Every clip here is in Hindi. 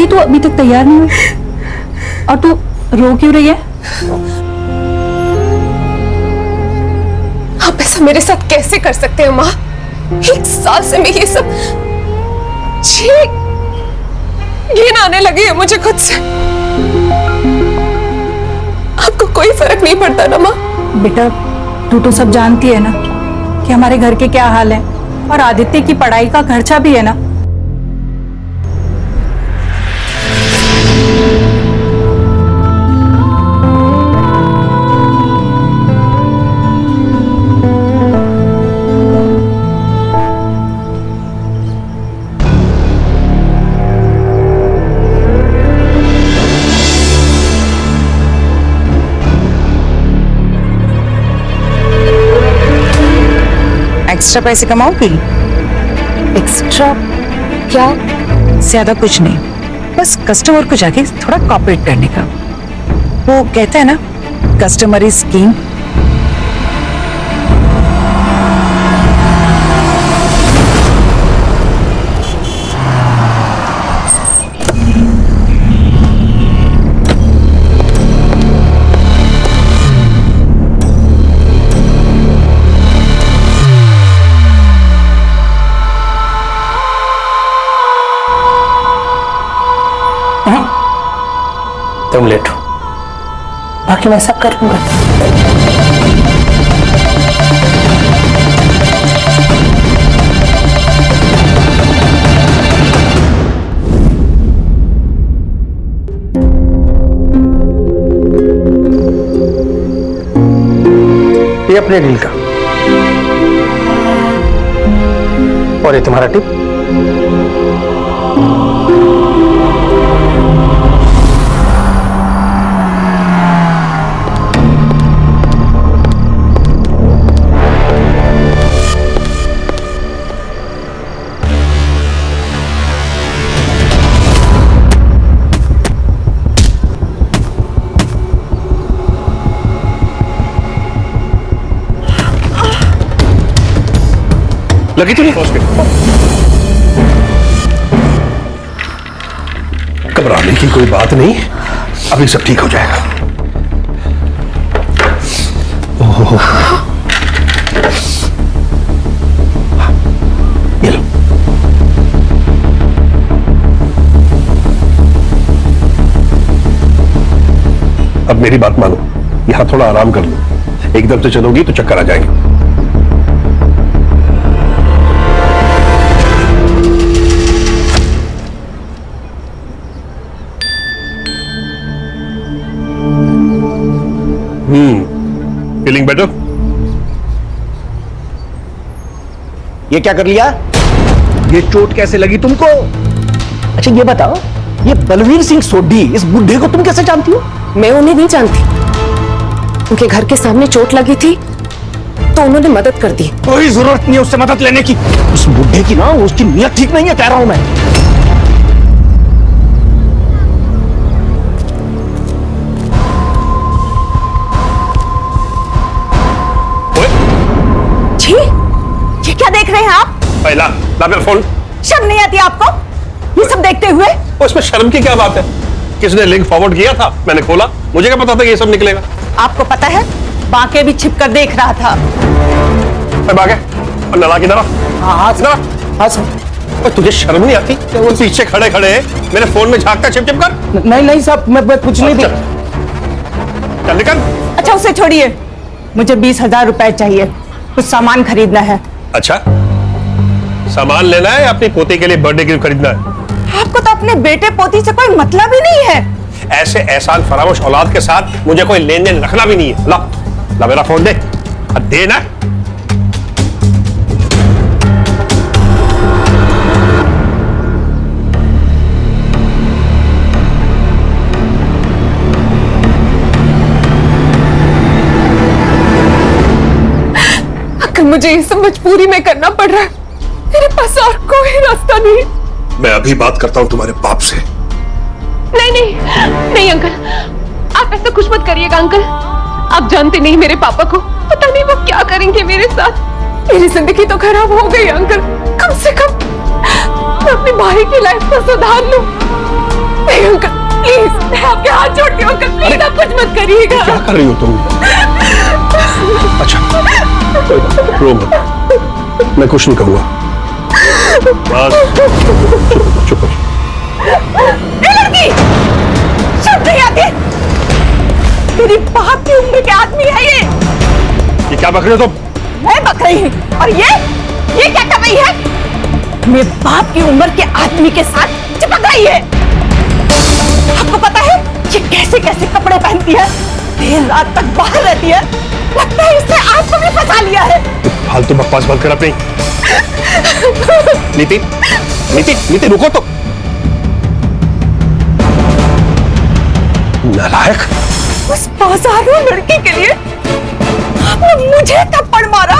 दीदी तू अभी तक तैयार नहीं हुई और तू रो क्यों रही है? आप ऐसा मेरे साथ कैसे कर सकते हैं माँ? 1 साल से मैं ये सब घिन आने लगी है मुझे खुद से। आपको कोई फर्क नहीं पड़ता ना माँ? बेटा तू तो सब जानती है ना कि हमारे घर के क्या हाल है, और आदित्य की पढ़ाई का खर्चा भी है ना। एक्स्ट्रा पैसे कमाओगी? एक्स्ट्रा क्या? ज्यादा कुछ नहीं, बस कस्टमर को जाके थोड़ा कॉपरेट करने का। वो कहते हैं ना, कस्टमर इज किंग। तुम लेट हो, बाकी मैं सब कर लूंगा। ये अपने डील का, और ये तुम्हारा टिप। लगी तो नहीं? घबराने की कोई बात नहीं, अभी सब ठीक हो जाएगा। ओहो, ये लो। अब मेरी बात मानो, यहां थोड़ा आराम कर लो। एकदम से चलोगी तो चक्कर आ जाएंगे। Feeling better? ये क्या कर लिया? ये चोट कैसे लगी तुमको? अच्छा ये बताओ, ये बलवीर सिंह सोढ़ी, इस बुढ़े को तुम कैसे जानती हो? मैं उन्हें नहीं जानती। उनके घर के सामने चोट लगी थी तो उन्होंने मदद कर दी। कोई जरूरत नहीं है उससे मदद लेने की। उस बुढ़े की ना, उसकी नीयत ठीक नहीं है, कह रहा हूं मैं। ये क्या देख रहे हैं आप? ला मेरा फोन। शर्म नहीं आती आपको ये सब देखते हुए? उसमें शर्म की क्या बात है? किसने लिंक फॉरवर्ड किया था, मैंने खोला, मुझे क्या पता था कि ये सब निकलेगा। आपको पता है, बाके भी छिपकर देख रहा था। बाके और नला की तरफ। हाँ तुझे शर्म नहीं आती? वो पीछे खड़े खड़े मेरे फोन में झांकता छिप छिप कर। नहीं साहब, मैं कुछ नहीं थी। चल निकल। अच्छा उसे छोड़िए, मुझे 20,000 रुपए चाहिए, कुछ सामान खरीदना है। अच्छा, सामान लेना है या अपनी पोती के लिए बर्थडे गिफ्ट खरीदना है? आपको तो अपने बेटे पोती से कोई मतलब ही नहीं है। ऐसे एहसान फरामोश औलाद के साथ मुझे कोई लेन देन रखना भी नहीं है। ला मेरा फोन दे। दे ना। मुझे ये सब मजबूरी में करना पड़ रहा है, मेरे पास और कोई रास्ता नहीं। मैं अभी बात करता हूं तुम्हारे बाप से। नहीं अंकल, आप ऐसा कुछ मत करिएगा अंकल। आप जानते नहीं मेरे पापा को, पता नहीं वो क्या करेंगे मेरे साथ। मेरी जिंदगी तो खराब हो गई अंकल, कम से कम मैं अपने भाई की लाइफ को सुधार लूं। करिएगा। क्या कर रही हो तुम? अच्छा कोई बात नहीं, रो मत, मैं कुछ नहीं कहूंगा। बस चुप हो। लड़की शब्द नहीं आती। तेरी बाप की उम्र के आदमी है ये क्या बक रहे हो तुम? मैं बक रही हूँ। और ये क्या कर रही है? मेरे बाप की उम्र के आदमी के साथ चिपक रही है। आपको पता है ये कैसे कैसे कपड़े पहनती है, देर रात तक बाहर रहती है, लगता है इसने आपको भी फंसा लिया है। फालतू बकवास बंद कर अपनी। नीति नीति नीति रुको तो। नालायक। उस बाजारू लड़की के लिए आपने मुझे थप्पड़ मारा।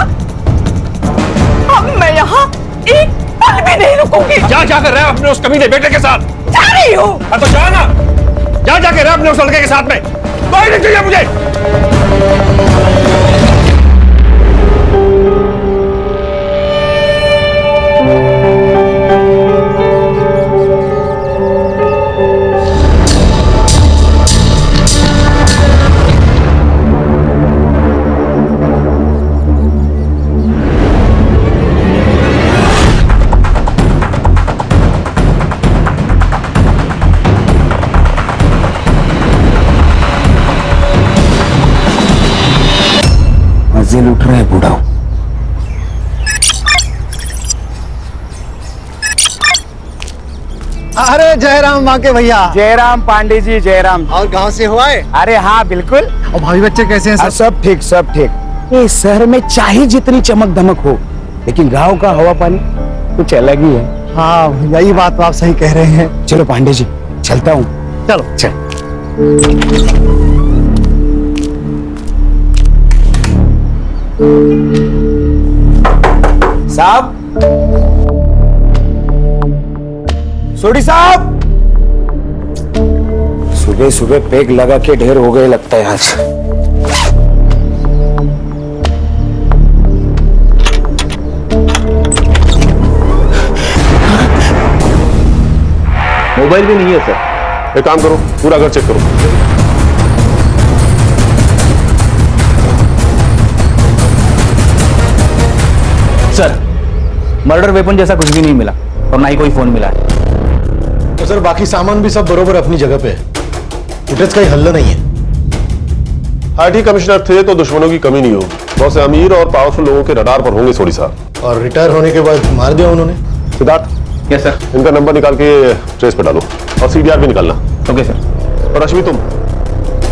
अब मैं यहाँ एक पल भी नहीं रुकूंगी। क्या कर रहे हो अपने उस कमीने बेटे के साथ? जा रही हूँ। तो जा ना, जा के रहे अपने उस लड़के के साथ में। कोई नहीं चाहिए मुझे। मजे लूट रहा है बूढ़ा। अरे जयराम बांके भैया। जयराम पांडे जी, जयराम। और गांव से हुआ है? अरे हाँ बिल्कुल। और भाई बच्चे कैसे हैं? सब ठीक सब ठीक। ये शहर में चाहे जितनी चमक धमक हो, लेकिन गांव का हवा पानी कुछ अलग ही है। हाँ भैया, ये बात तो आप सही कह रहे हैं। चलो पांडे जी चलता हूँ। चलो चल। साहब, सोडी साहब, सुबह सुबह पेग लगा के ढेर हो गए लगता है आज। मोबाइल भी नहीं है सर। एक काम करो, पूरा घर चेक करो। सर मर्डर वेपन जैसा कुछ भी नहीं मिला और ना ही कोई फोन मिला है। तो सर बाकी सामान भी सब बरोबर अपनी जगह पे है। फुटेज का ही हल्ला नहीं है। आईटी कमिश्नर थे तो दुश्मनों की कमी नहीं होगी। बहुत से अमीर और पावरफुल लोगों के रडार पर होंगे सोडी साहब। और रिटायर होने के बाद मार दिया उन्होंने। Siddharth, yes sir. इनका नंबर निकाल के ट्रेस पे डालो और सीडीआर भी निकालना। Okay sir. और रश्मि, तुम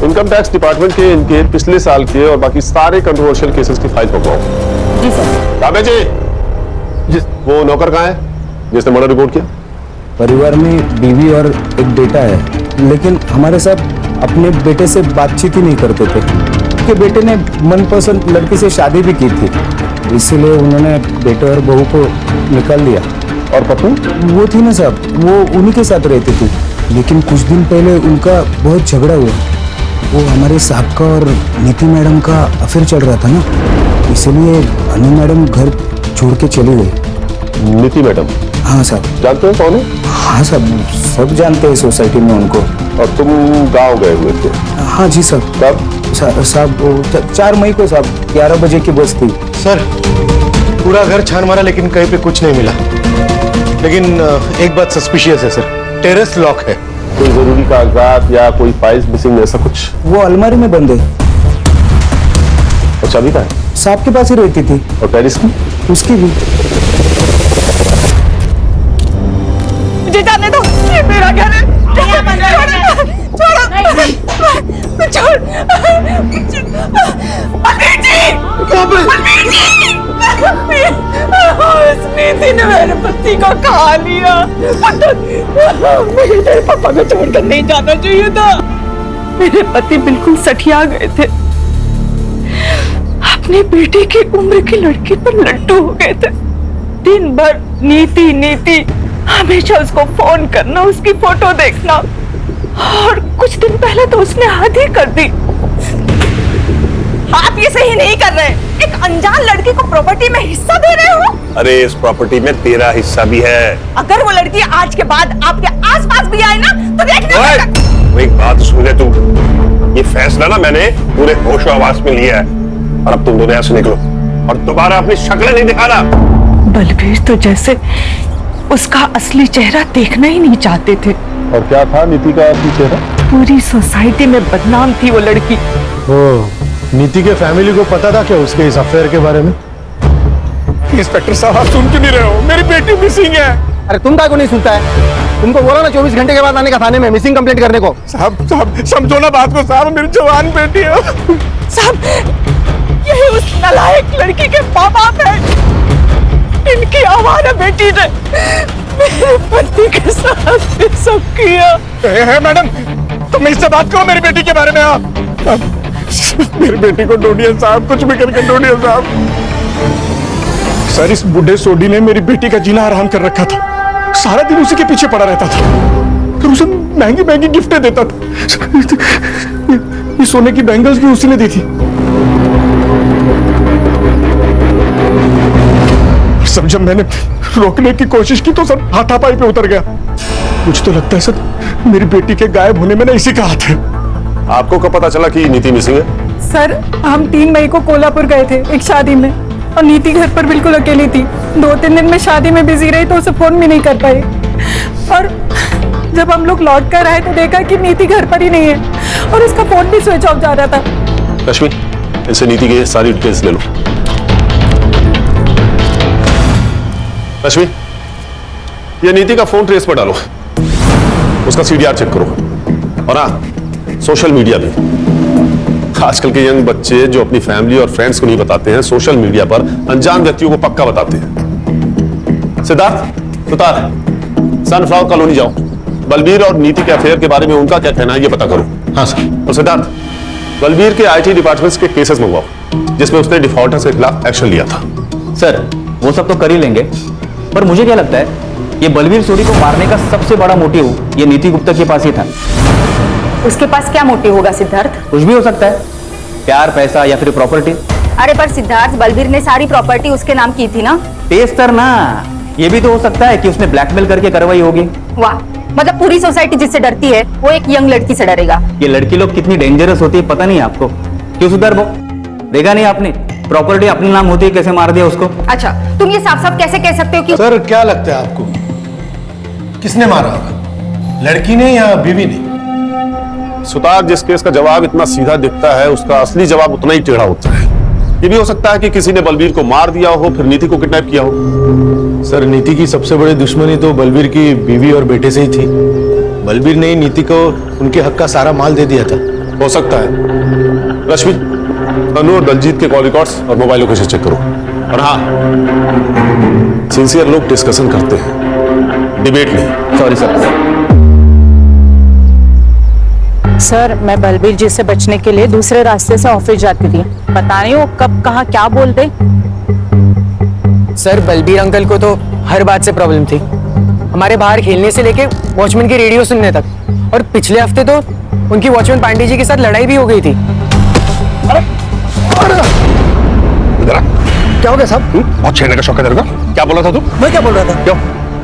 इनकम टैक्स डिपार्टमेंट के इनके पिछले साल के और बाकी सारे कंट्रोवर्शियल केसेस की फाइल पकड़ाओ। जी सर। काबे जी, वो नौकर कहाँ है जिसने मर्डर रिपोर्ट किया? परिवार में बीवी और एक बेटा है, लेकिन हमारे साथ अपने बेटे से बातचीत ही नहीं करते थे। उनके बेटे ने मनपसंद लड़की से शादी भी की थी, इसलिए उन्होंने बेटे और बहू को निकाल दिया। और पत्नी? वो थी ना साहब, वो उन्हीं के साथ रहती थी, लेकिन कुछ दिन पहले उनका बहुत झगड़ा हुआ। वो हमारे साहब का और नीति मैडम का अफेयर चल रहा था ना, इसलिए अनु मैडम घर छोड़ के चली गई। नीति मैडम? हाँ साहब। जानते हो कौन है? हाँ साहब, सब जानते हैं सोसाइटी में उनको। और तुम गांव गए हुए थे? हाँ जी साहब। कब? साहब 4 मई को साहब, 11 बजे की बस थी। सर पूरा घर छान मारा लेकिन कहीं पे कुछ नहीं मिला। लेकिन एक बात सस्पिशियस है सर, टेरेस लॉक है। कोई जरूरी कागजात या कोई फाइल्स मिसिंग ऐसा कुछ? वो अलमारी में बंद है। और चाबी कहाँ है? साहब के पास ही रहती थी। और टेरिस की? उसकी भी। मुझे जाने दो, ये मेरा घर है। छोड़ो, छोड़। बलबीर जी, बलबीर जी, उस नीति ने मेरे पति को खा लिया। मेरे पापा को छोड़कर नहीं जाना चाहिए था। मेरे पति बिल्कुल सठिया गए थे, अपने बेटे की उम्र की लड़की पर लट्टू हो गए थे। दिन भर नीति नीति, हमेशा उसको फोन करना, उसकी फोटो देखना, और कुछ दिन पहले तो उसने हद ही कर दी। आप ये सही नहीं कर रहे। एक अनजान लड़की को प्रॉपर्टी में हिस्सा दे रहे हो। अरे इस प्रॉपर्टी में तेरा हिस्सा भी है। अगर वो लड़की आज के बाद आपके आसपास भी आए ना तो देखना। एक बात सुन ले तू, ये फैसला ना मैंने पूरे होश आवास में लिया है। और अब तुम दोनों यहाँ से निकलो और दोबारा अपनी शक्लें नहीं दिखाना। बलबीर तो जैसे उसका असली चेहरा देखना ही नहीं चाहते थे। और क्या था नीति का असली चेहरा? पूरी सोसाइटी में बदनाम थी वो लड़की। नीति के फैमिली को पता था क्या उसके इस अफेयर के बारे में? इंस्पेक्टर साहब आप सुन क्यों नहीं रहे हो? मेरी बेटी मिसिंग है। अरे तुम का को नहीं सुनता है? तुमको बोला ना 24 घंटे के बाद आने का थाने में मिसिंग कंप्लेंट करने को। साहब समझो ना बात को साहब, मेरी जवान बेटी है। साहब यही उस नालायक लड़की के माँ बाप है। इनकी आवारा बेटी ने मेरे पति के साथ ये सब किया। मैडम तुम इससे बात करो मेरी बेटी के बारे में। आप मेरी बेटी को ढूंढिए साहब, कुछ भी करके ढूंढिए साहब। सर इस बूढ़े सोडी ने मेरी बेटी का जीना आराम कर रखा था। सारा दिन उसी के पीछे पड़ा रहता था, फिर उसे महंगी महंगी गिफ्टें देता था। ये सोने की बैंगल्स भी उसी ने दी थी। सब जब मैंने रोकने की कोशिश की तो सब हाथापाई पे उतर गया। मुझे तो लगता है सर मेरी बेटी के गायब होने में ना इसी का हाथ है। आपको कब पता चला कि नीति मिसिंग है? सर हम 3 मई को कोल्हापुर गए थे एक शादी में, और नीति घर पर बिल्कुल अकेली थी। 2-3 दिन में शादी में बिजी रही तो उसे फोन भी नहीं कर पाई। और जब हम लोग लौट कर आए तो देखा कि नीति घर पर ही नहीं है और उसका फोन भी स्विच ऑफ जा रहा था। रश्मि इनसे नीति की सारी डिटेल्स ले लो। रश्मि ये नीति का फोन ट्रेस पर डालो, उसका सीडीआर चेक करो। और हाँ सोशल मीडिया भी। आजकल के यंग बच्चे जो अपनी फैमिली और फ्रेंड्स को नहीं बताते हैं, सोशल मीडिया पर अनजान व्यक्तियों को पक्का बताते हैं। सिद्धार्थ सुतार सनफ्लावर कॉलोनी जाओ, बलबीर और नीति के अफेयर के बारे में उनका क्या कहना है ये पता करो। हाँ सर। और सिद्धार्थ बलबीर के आईटी डिपार्टमेंट्स के केसेस मंगवाओ जिसमें उसने डिफॉल्टर्स के खिलाफ एक्शन लिया था। सर वो सब तो कर ही लेंगे, पर मुझे क्या लगता है ये बलबीर सोडी को मारने का सबसे बड़ा मोटिव ये नीति गुप्ता के पास ही था। उसके पास क्या मोटिव होगा सिद्धार्थ? कुछ भी हो सकता है, प्यार, पैसा या फिर प्रॉपर्टी। अरे पर सिद्धार्थ बलबीर ने सारी प्रॉपर्टी उसके नाम की थी ना। तेज तर ना, ये भी तो हो सकता है कि उसने ब्लैकमेल करके करवाई होगी। वाह, मतलब पूरी सोसाइटी जिससे डरती है वो एक यंग लड़की से डरेगा। ये लड़की लोग कितनी डेंजरस होती है पता नहीं आपको। क्यों सुधर वो देखा नहीं आपने? प्रॉपर्टी अपने नाम होती है, कैसे मार दिया उसको। अच्छा तुम ये साफ साफ कैसे कह सकते हो कि सर क्या लगता है आपको किसने मारा होगा, लड़की ने या बीवी ने? सुतार जिस केस का जवाब इतना सीधा दिखता है उसका असली जवाब उतना ही टेढ़ा होता है। ये भी हो सकता है कि किसी ने बलबीर को मार दिया हो, फिर नीति को किडनैप किया हो। सर नीति की सबसे बड़ी दुश्मनी तो बलबीर की बीवी और बेटे से ही थी। बलबीर ने नीति को उनके हक का सारा माल दे दिया था। हो सकता है। रश्मि तनु और दलजीत के कॉल रिकॉर्ड्स और मोबाइल लोकेशन चेक करो। और हाँ सिंसियर लोग डिस्कशन करते हैं, डिबेट नहीं। Sorry sir. सर मैं बलबीर जी से बचने के लिए दूसरे रास्ते से ऑफिस जाती थी, पता नहीं वो कब कहाँ क्या बोल दे। सर बलबीर अंकल को तो हर बात से प्रॉब्लम थी, हमारे बाहर खेलने से लेके वॉचमैन की रेडियो सुनने तक। और पिछले हफ्ते तो उनकी वॉचमैन पांडे जी के साथ लड़ाई भी हो गई थी। क्या हो गया साहब? बहुत छेड़ने का शौक है तेरे को। क्या बोला था तू? मैं क्या बोल रहा था? क्यों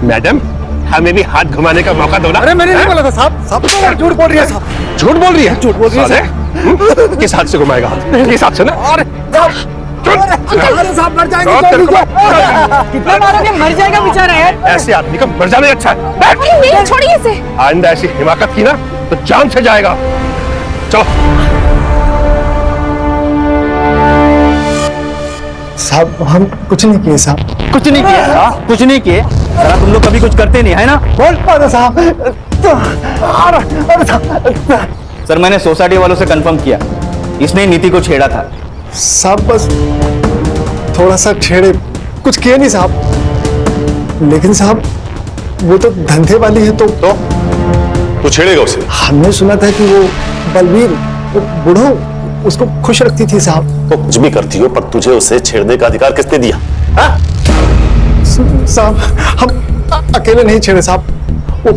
मैडम हमें भी हाथ घुमाने का मौका दो ना। अरे मैंने नहीं बोला था साहब। साहब तो झूठ बोल रही है साहब। झूठ बोल रही है? झूठ बोल रही है साले, किस हाथ से घुमाएगा हाथ? किस हाथ से ना? अरे साहब मर जाएंगे। कितना मारोगे, मर जाएगा बेचारा यार। ऐसे आदमी का मर जाना ही अच्छा है। छोड़िए इसे। आइंदा ऐसी हिमाकत की ना तो जान से जाएगा। चलो साहब हम कुछ नहीं किए साहब। कुछ नहीं किया? कुछ नहीं किए? साला तुम लोग कभी कुछ करते नहीं है ना? बोल पाओ साहब। सर मैंने सोसाइटी वालों से कंफर्म किया, इसने नीति को छेड़ा था। साहब बस थोड़ा सा छेड़े, कुछ किए नहीं साहब। लेकिन साहब वो तो धंधे वाली है तो छेड़ेगा उसे। हमने सुना था कि वो बलबीर वो बूढ़ो उसको खुश रखती थी साहब। तो कुछ भी करती हो पर तुझे उसे छेड़ने का अधिकार किसने दिया? साहब हम अकेले नहीं छेड़े साहब, वो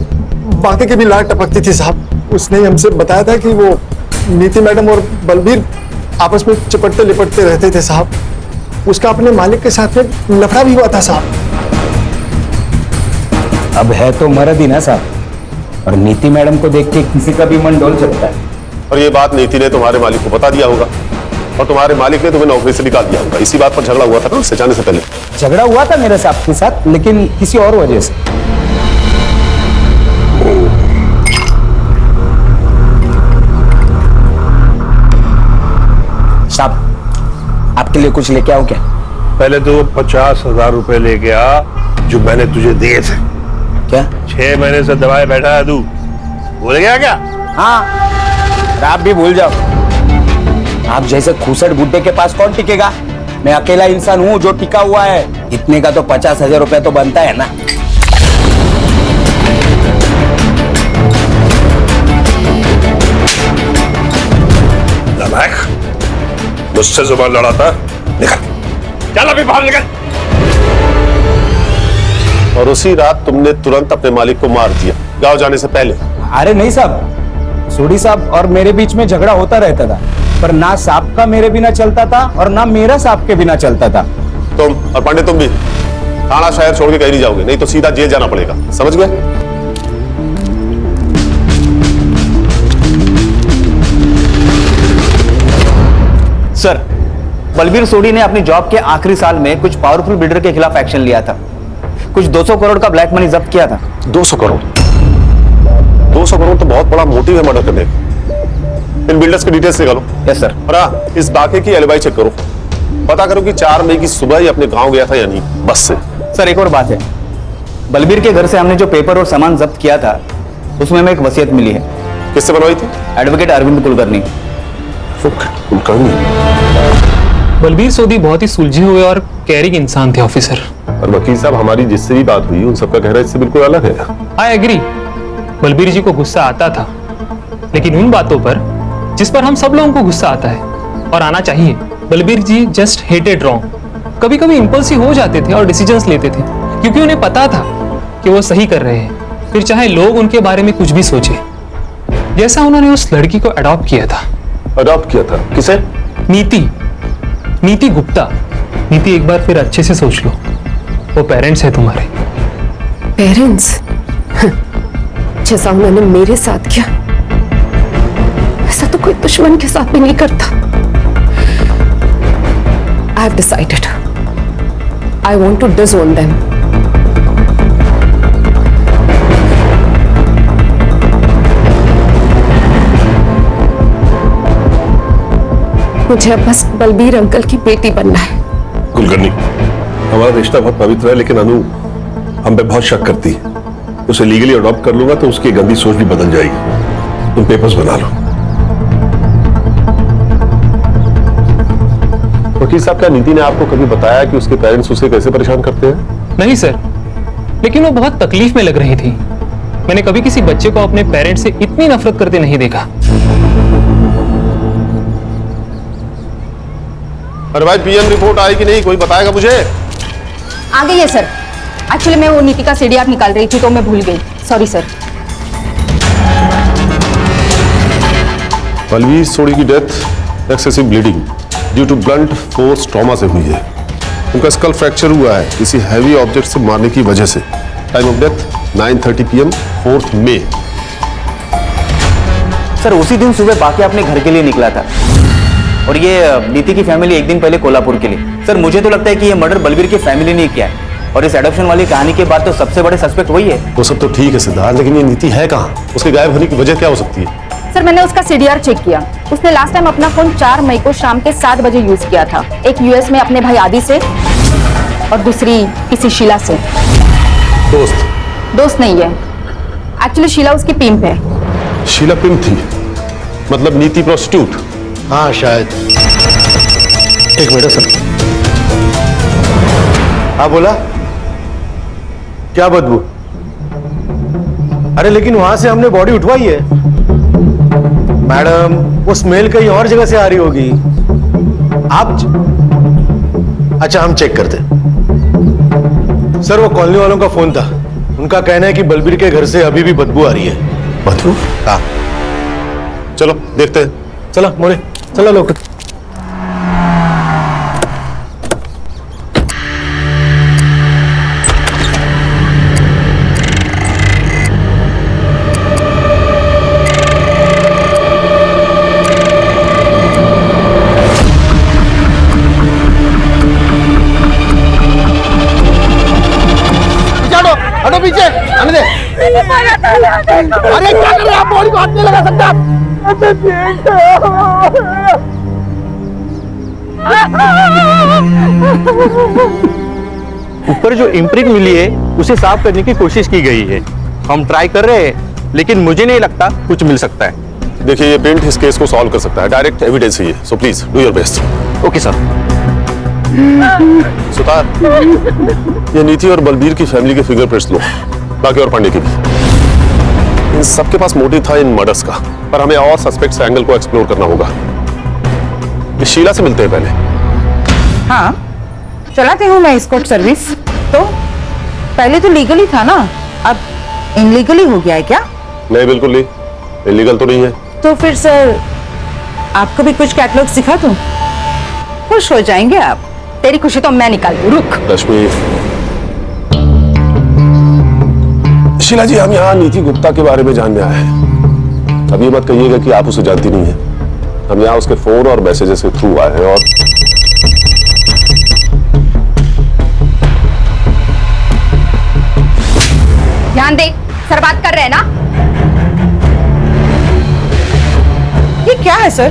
बाकी की भी लाट टपकती थी साहब। उसने ही हमसे बताया था कि वो नीति मैडम और बलबीर आपस में चिपटते लिपटते रहते थे साहब। उसका अपने मालिक के साथ में लफड़ा भी हुआ था साहब। अब है तो मर्द ही ना साहब, और नीति मैडम को देख के किसी का भी मन डोल सकता है। और ये बात नीति ने तुम्हारे मालिक को बता दिया होगा और तुम्हारे मालिक ने तुम्हें नौकरी से निकाल दिया होगा। इसी बात पर झगड़ा हुआ था ना उससे जाने से पहले। झगड़ा हुआ था मेरे साहब के साथ, लेकिन किसी और वजह से। साहब, आपके लिए कुछ लेके आओ क्या? पहले तो 50,000 रुपए लेके आ जो मैंने तुझे दिए थे। क्या? 6 महीने से दबाए बैठा है तू, भूल गया क्या? हाँ, और आप भी भूल जाओ। आप जैसे खूसट बुड्ढे के पास कौन टिकेगा? मैं अकेला इंसान हूँ जो टिका हुआ है। इतने का तो 50,000 रुपए तो बनता है ना। नालायक, मुझसे जुबान लड़ाता, निकल, चल अभी बाहर निकल। और उसी रात तुमने तुरंत अपने मालिक को मार दिया गांव जाने से पहले। अरे नहीं साहब, सोडी साहब और मेरे बीच में झगड़ा होता रहता था, पर ना साहब का मेरे बिना चलता था और ना मेरा साहब के बिना चलता था। तुम और पांडे तुम भी थाना शहर छोड़ के कहीं नहीं जाओगे, नहीं तो सीधा जेल जाना पड़ेगा, समझ गए? सर, बलबीर सोडी ने अपनी जॉब के आखिरी साल में कुछ पावरफुल बिल्डर के खिलाफ एक्शन लिया था। कुछ 200 करोड़ का ब्लैक मनी जब्त किया था। 200 करोड़? 200 करोड़ तो बहुत बड़ा मोटिव है मर्डर करने का। इन बिल्डर्स की डिटेल्स निकालो। Yes sir. और हाँ, इस वाकये की एलिबाई चेक करो, पता करो कि 4 मई की सुबह ही अपने गांव गया था या नहीं बस से। सर एक और बात है, बलबीर के घर से हमने जो पेपर और सामान जब्त किया था उसमें हमें एक वसीयत मिली है। किससे बनवाई थी? एडवोकेट अरविंद कुलकर्णी। बलबीर सोडी बहुत ही सुलझे हुए और कैरिंग इंसान थे ऑफिसर। और वकील साहब, हमारी जिससे भी बात हुई उन सबका कहना इससे बिल्कुल अलग है। आई एग्री, बलबीर जी को गुस्सा आता था, लेकिन उन बातों पर जिस पर हम सब लोगों को गुस्सा आता है और आना चाहिए। बलबीर जी जस्ट हेटेड रॉन्ग। कभी कभी इंपल्सिव हो जाते थे और डिसीजंस लेते थे क्योंकि उन्हें पता था कि वो सही कर रहे हैं, फिर चाहे लोग उनके बारे में कुछ भी सोचे। जैसा उन्होंने उस लड़की को अडॉप्ट किया था। अडॉप्ट किया था? किसे? नीति गुप्ता। नीति, एक बार फिर अच्छे से सोच लो, वो पेरेंट्स है तुम्हारे। पेरेंट्स? जैसा उन्होंने मेरे साथ किया ऐसा तो कोई दुश्मन के साथ भी नहीं करता। I have decided. I want to disown them. मुझे अब बस बलबीर अंकल की बेटी बनना है। कुलकर्णी, हमारा रिश्ता बहुत पवित्र है, लेकिन अनु हम पे बहुत शक करती है। उसे लीगली अडॉप्ट कर लूंगा तो उसकी गंदी सोच भी बदल जाएगी। तुम पेपर्स बना लो। वकील साहब, क्या नीति ने आपको कभी बताया कि उसके पेरेंट्स उसे कैसे परेशान करते हैं? नहीं सर, लेकिन वो बहुत तकलीफ में लग रही थी। मैंने कभी किसी बच्चे को अपने पेरेंट्स से इतनी नफरत करते नहीं देखा। अरे भाई, पीएम रिपोर्ट आई कि नहीं? कोई बताएगा मुझे? आ गई है सर। एक्चुअली मैं वो नीति का सीडीआर निकाल रही थी तो मैं भूल गई, सॉरी सर। बलबीर सोडी की death excessive bleeding due to blunt force trauma से हुई है। उनका स्कल फ्रैक्चर हुआ है किसी हैवी ऑब्जेक्ट से मारने की वजह से। टाइम ऑफ डेथ 9:30 PM 4 मई। सर उसी दिन सुबह बाकी अपने घर के लिए निकला था और ये नीति की फैमिली एक दिन पहले कोल्हापुर के लिए। सर मुझे तो लगता है कि ये मर्डर बलबीर की फैमिली ने किया है और इस एडॉप्शन वाली कहानी के बाद तो सबसे बड़े सस्पेक्ट वही है। वो सब तो ठीक है सिद्धार्थ, लेकिन ये नीति है कहाँ? उसके गायब होने की वजह क्या हो सकती है? सर मैंने उसका सीडीआर चेक किया। उसने लास्ट टाइम अपना फोन 4 मई को शाम के 7 बजे यूज किया था। एक यूएस में अपने भाई आदि से और दूसरी किसी शीला से। दोस्त नहीं है, एक्चुअली शीला उसकी पिंप है। शीला पिंप थी? मतलब नीति प्रोस्टिट्यूट? हाँ शायद। एक मिनट सर। हाँ बोला, क्या बदबू? अरे लेकिन वहां से हमने बॉडी उठवाई है मैडम, वो स्मेल कहीं और जगह से आ रही होगी। अच्छा हम चेक करते। सर वो कॉलोनी वालों का फोन था, उनका कहना है कि बलबीर के घर से अभी भी बदबू आ रही है। बदबू? हाँ चलो देखते हैं। चलो मोरे, चलो लोग। ऊपर जो इम्प्रिंट मिली है उसे साफ करने की कोशिश की गई है। हम ट्राई कर रहे हैं, लेकिन मुझे नहीं लगता कुछ मिल सकता है। देखिए, ये पेंट इस केस को सॉल्व कर सकता है, डायरेक्ट एविडेंस ही है, so please do your best. Okay sir. Sutar, ये नीति और बलबीर की फैमिली के फिंगरप्रिंट्स लो, बाकी और पांडे की भी। इन सबके पास मोटिव था इन मर्डर्स का, पर हमें और सस्पेक्ट्स एंगल को एक्सप्लोर करना होगा। इस शीला से मिलते हैं पहले। हाँ, चलाती हूँ मैं स्कॉट सर्विस। तो पहले तो लीगली था ना, अब इनलीगली हो गया है क्या? नहीं, बिल्कुल नहीं, इलीगल तो नहीं है। तो फिर सर आपको भी कुछ कैटलॉग सिखा दूं? खुश हो जाएंगे आप। तेरी खुशी तो मैं निकाल दूं। रुक। रश्मि, शीला जी, हम यहाँ नीति गुप्ता के बारे में जानने आए हैं। अब ये मत कहिएगा कि आप उसे जानती नहीं है। हम यहाँ उसके फोन और मैसेजेस के थ्रू आए हैं और ध्यान दे, सर बात कर रहे हैं ना? ये क्या है सर?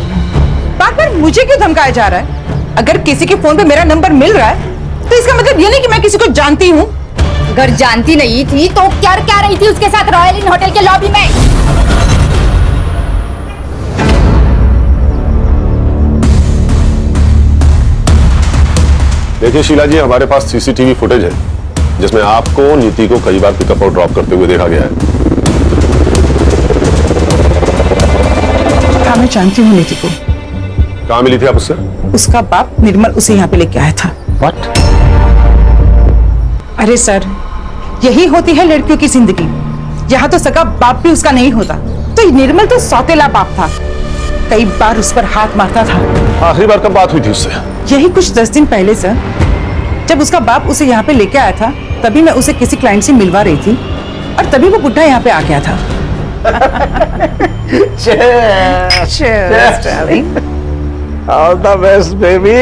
बार बार मुझे क्यों धमकाया जा रहा है? अगर किसी के फोन पे मेरा नंबर मिल रहा है तो इसका मतलब ये नहीं कि मैं किसी को जानती हूँ। अगर जानती नहीं थी तो क्या रही थी उसके साथ रॉयल इन होटल के लॉबी में? देखिए शीला जी, हमारे पास सीसीटीवी फुटेज है जिसमें आपको नीति को कई बार पिकअप और ड्रॉप करते हुए देखा गया है। हाँ, मैं जानती हूँ नीति को। कहाँ मिली थी आप उससे? उसका बाप निर्मल उसे यहाँ पे लेके आया था। What? अरे सर, यही होती है लड़कियों की जिंदगी। यहाँ तो सगा बाप भी उसका नहीं होता, तो निर्मल तो सौतेला बाप था, कई बार उस पर हाथ मारता था। आखिरी बार कब बात हुई थी उससे? यही कुछ 10 दिन पहले सर, जब उसका बाप उसे यहाँ पे लेके आया था, तभी मैं उसे किसी क्लाइंट से मिलवा रही थी और तभी वो बुढ़ा यहाँ पे आ गया था। Cheers, darling. All the best, baby.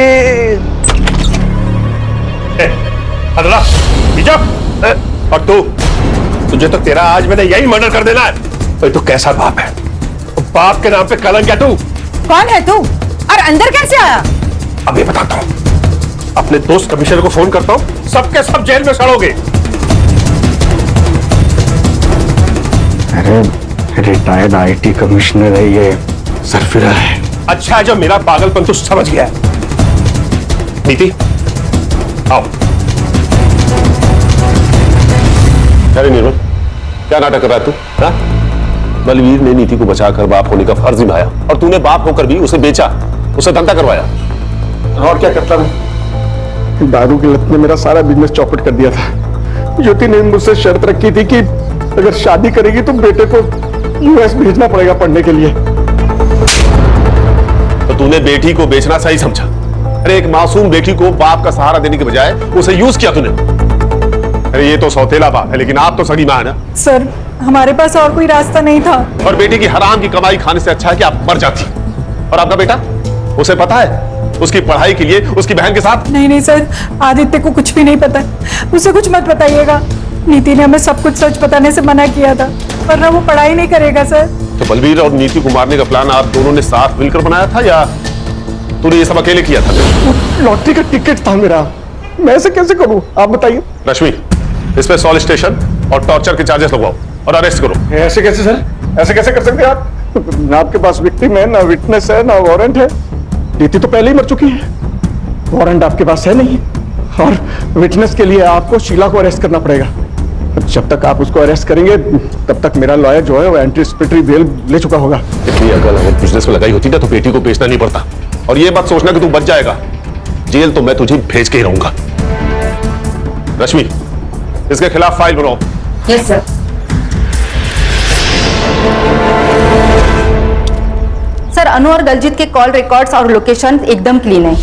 अदला, और तुझे तो तेरा आज मैंने यही मर्डर कर देना है। तो तू कैसा बाप है? बाप के नाम पे कलंक है तू। कौन है तू और अंदर कैसे आया? अभी बताता हूँ। अपने दोस्त कमिश्नर को फोन करता हूँ, सबके सब जेल में सड़ोगे। अरे रिटायर्ड आईटी कमिश्नर है ये, सरफिरा है। अच्छा है जो मेरा पागलपन तू समझ गया है। नीति, आओ। अरे निर्मल, क्या नाटक कर रहा है तू? हाँ? बलवीर ने नीति को बचाकर बाप होने का फर्ज निभाया और तूने बाप होकर भी उसे बेचा, उसे धंधा करवाया। और क्या करता मैं? दारू की लत ने मेरा सारा बिजनेस चौपट कर दिया था। ज्योति ने मुझसे शर्त रखी थी कि अगर शादी करेगी तो बेटे को यूएस भेजना पड़ेगा पढ़ने के लिए। तो तूने बेटी को बेचना सही समझा? अरे एक मासूम बेटी को बाप का सहारा देने के बजाय उसे यूज किया तूने। अरे ये तो सौतेला बाप है, लेकिन आप तो सगी मां है ना। सर, हमारे पास और कोई रास्ता नहीं था। और बेटी की हराम की कमाई खाने से अच्छा है कि आप मर जाती। और आपका बेटा, उसे पता है उसकी पढ़ाई के लिए उसकी बहन के साथ? नहीं सर, आदित्य को कुछ भी नहीं पता। उसे कुछ मत बताइएगा। नीति ने हमें सब कुछ सच बताने से मना किया था, वरना वो पढ़ाई नहीं करेगा सर। तो बलबीर और नीति को मारने का प्लान आप दोनों ने साथ मिलकर बनाया था या तूने ये सब अकेले किया था? लॉटरी का टिकट था मेरा, मैं ऐसे कैसे करूं? आप बताइए। रश्मि, इस पे सॉलिड स्टेशन और टॉर्चर के चार्जेस लगवाओ और अरेस्ट करो। ऐसे कैसे सर? ऐसे कैसे कर सकते हैं आप? ना आपके पास विक्टिम है, ना विटनेस है, ना वारंट है। नीति तो पहले ही मर चुकी है, वारंट आपके पास है नहीं, और विटनेस के लिए आपको शीला को अरेस्ट करना पड़ेगा। जब तक आप उसको अरेस्ट करेंगे तब तक मेरा लॉयर जो है वो एंटीसिपेटरी बेल ले चुका होगा। इतनी अकल अगर बिजनेस में लगाई होती ना तो बेटी को बेचना नहीं पड़ता। और ये मत सोचना कि तू बच जाएगा, जेल तो मैं तुझे भेज के ही रहूंगा। रश्मि, इसके खिलाफ फाइल बनाओ। Yes sir. सर, अनु और दलजीत के कॉल रिकॉर्ड्स और लोकेशन एकदम क्लीन है।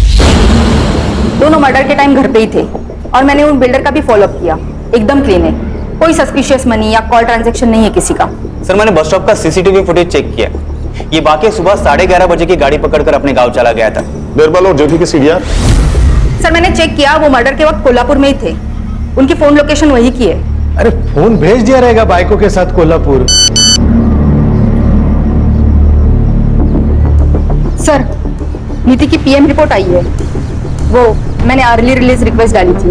दोनों मर्डर के टाइम घर पे ही थे और मैंने उन बिल्डर का भी फॉलोअप किया, एकदम क्लीन है। कोई सस्पिशियस मनी या कॉल ट्रांजैक्शन नहीं है किसी का। सर, मैंने बस स्टॉप का सीसीटीवी फुटेज चेक किया। ये वाकई सुबह 11:30 बजे की गाड़ी पकड़कर अपने गांव चला गया था। निर्मल और ज्योति के सीडीआर? सर, मैंने चेक किया, वो मर्डर के वक्त कोल्हापुर में ही थे। उनकी फोन लोकेशन वही की है। अरे फोन भेज दिया रहेगा बाइकों के साथ कोल्हापुर। सर, नीति की पीएम रिपोर्ट आई है। वो मैंने अर्ली रिलीज रिक्वेस्ट डाली थी।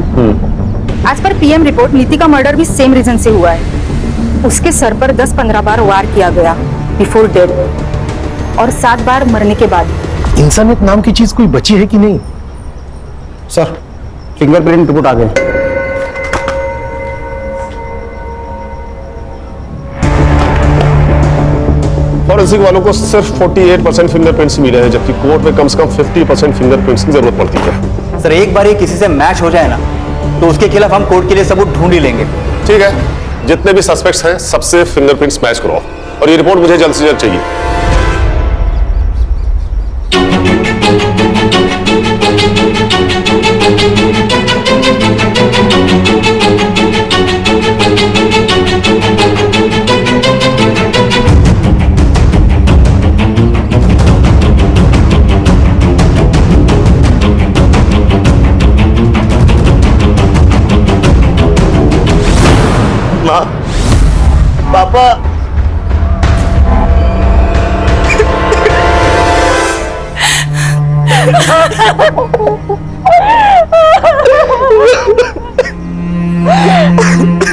आज पर पीएम रिपोर्ट नीति का मर्डर भी सेम रीजन से हुआ है। उसके सर पर 10-15 बार वार किया गया बिफोर डेथ और 7 बार मरने के बाद। इंसानियत नाम की चीज कोई बची है कि नहीं? सर, फिंगरप्रिंट रिपोर्ट आ गए। फॉरेंसिक वालों को सिर्फ 48% फिंगरप्रिंट्स मिले हैं, जबकि कोर्ट में कम से कम 50% फिंगरप्रिंट्स की जरूरत पड़ती है। सर एक बार ये किसी से मैच हो जाए ना, तो उसके खिलाफ हम कोर्ट के लिए सबूत ढूंढ ही लेंगे। ठीक है, जितने भी सस्पेक्ट्स हैं सबसे फिंगरप्रिंट्स मैच कराओ और ये रिपोर्ट मुझे जल्द से जल्द चाहिए। पापा,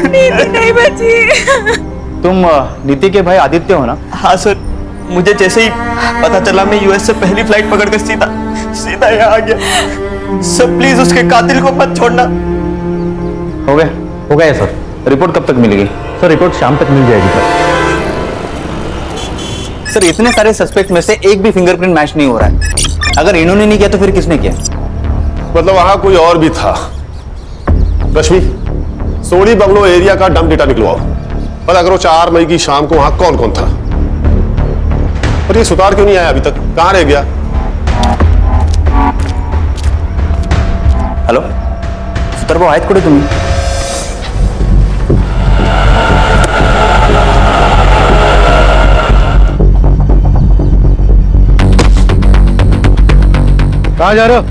नीति नहीं बची। तुम नीति के भाई आदित्य हो ना? हाँ सर, मुझे जैसे ही पता चला मैं यूएस से पहली फ्लाइट पकड़कर सीधा यहाँ आ गया। सर प्लीज उसके कातिल को मत छोड़ना। हो गया सर। रिपोर्ट कब तक मिलेगी? सर, रिपोर्ट शाम तक मिल जाएगी सर। इतने सारे सस्पेक्ट में से एक भी फिंगरप्रिंट मैच नहीं हो रहा है। अगर इन्होंने नहीं किया तो फिर किसने किया? मतलब वहां कोई और भी था। रश्मि, सोनी बंगलो एरिया का डंप डेटा निकलवाओ, पता करो 4 मई की शाम को वहां कौन कौन था। पर ये सुतार क्यों नहीं आया अभी तक? कहां रह गया? हॅलो सुतार भाऊ, आहेत कुठे तुम्ही? कहाँ जा रहे हो?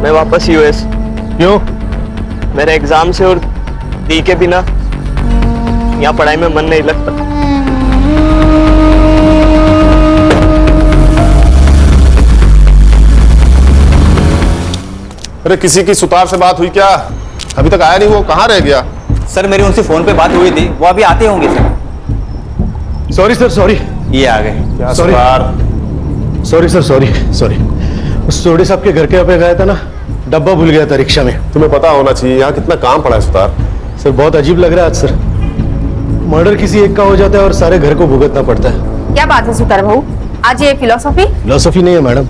मैं वापस यूएस। क्यों? मेरे एग्जाम से और दी के बिना यहाँ पढ़ाई में मन नहीं लगता। अरे किसी की सुतार से बात हुई क्या? अभी तक आया नहीं वो, कहां रह गया? सर मेरी उनसे फोन पे बात हुई थी, वो अभी आते होंगे सर। Sorry sir, sorry. ये आ गए। Sorry sorry sir, sorry. उस सोडी साहब के घर के यहाँ पे गया था ना, डब्बा भूल गया था रिक्शा में। तुम्हें पता होना चाहिए यहाँ कितना काम पड़ा है सुतार। सर बहुत अजीब लग रहा है आज सर। मर्डर किसी एक का हो जाता है और सारे घर को भुगतना पड़ता है। क्या बात है सुतार भाऊ, आज ये फिलोसॉफी? फिलोसॉफी नहीं है मैडम,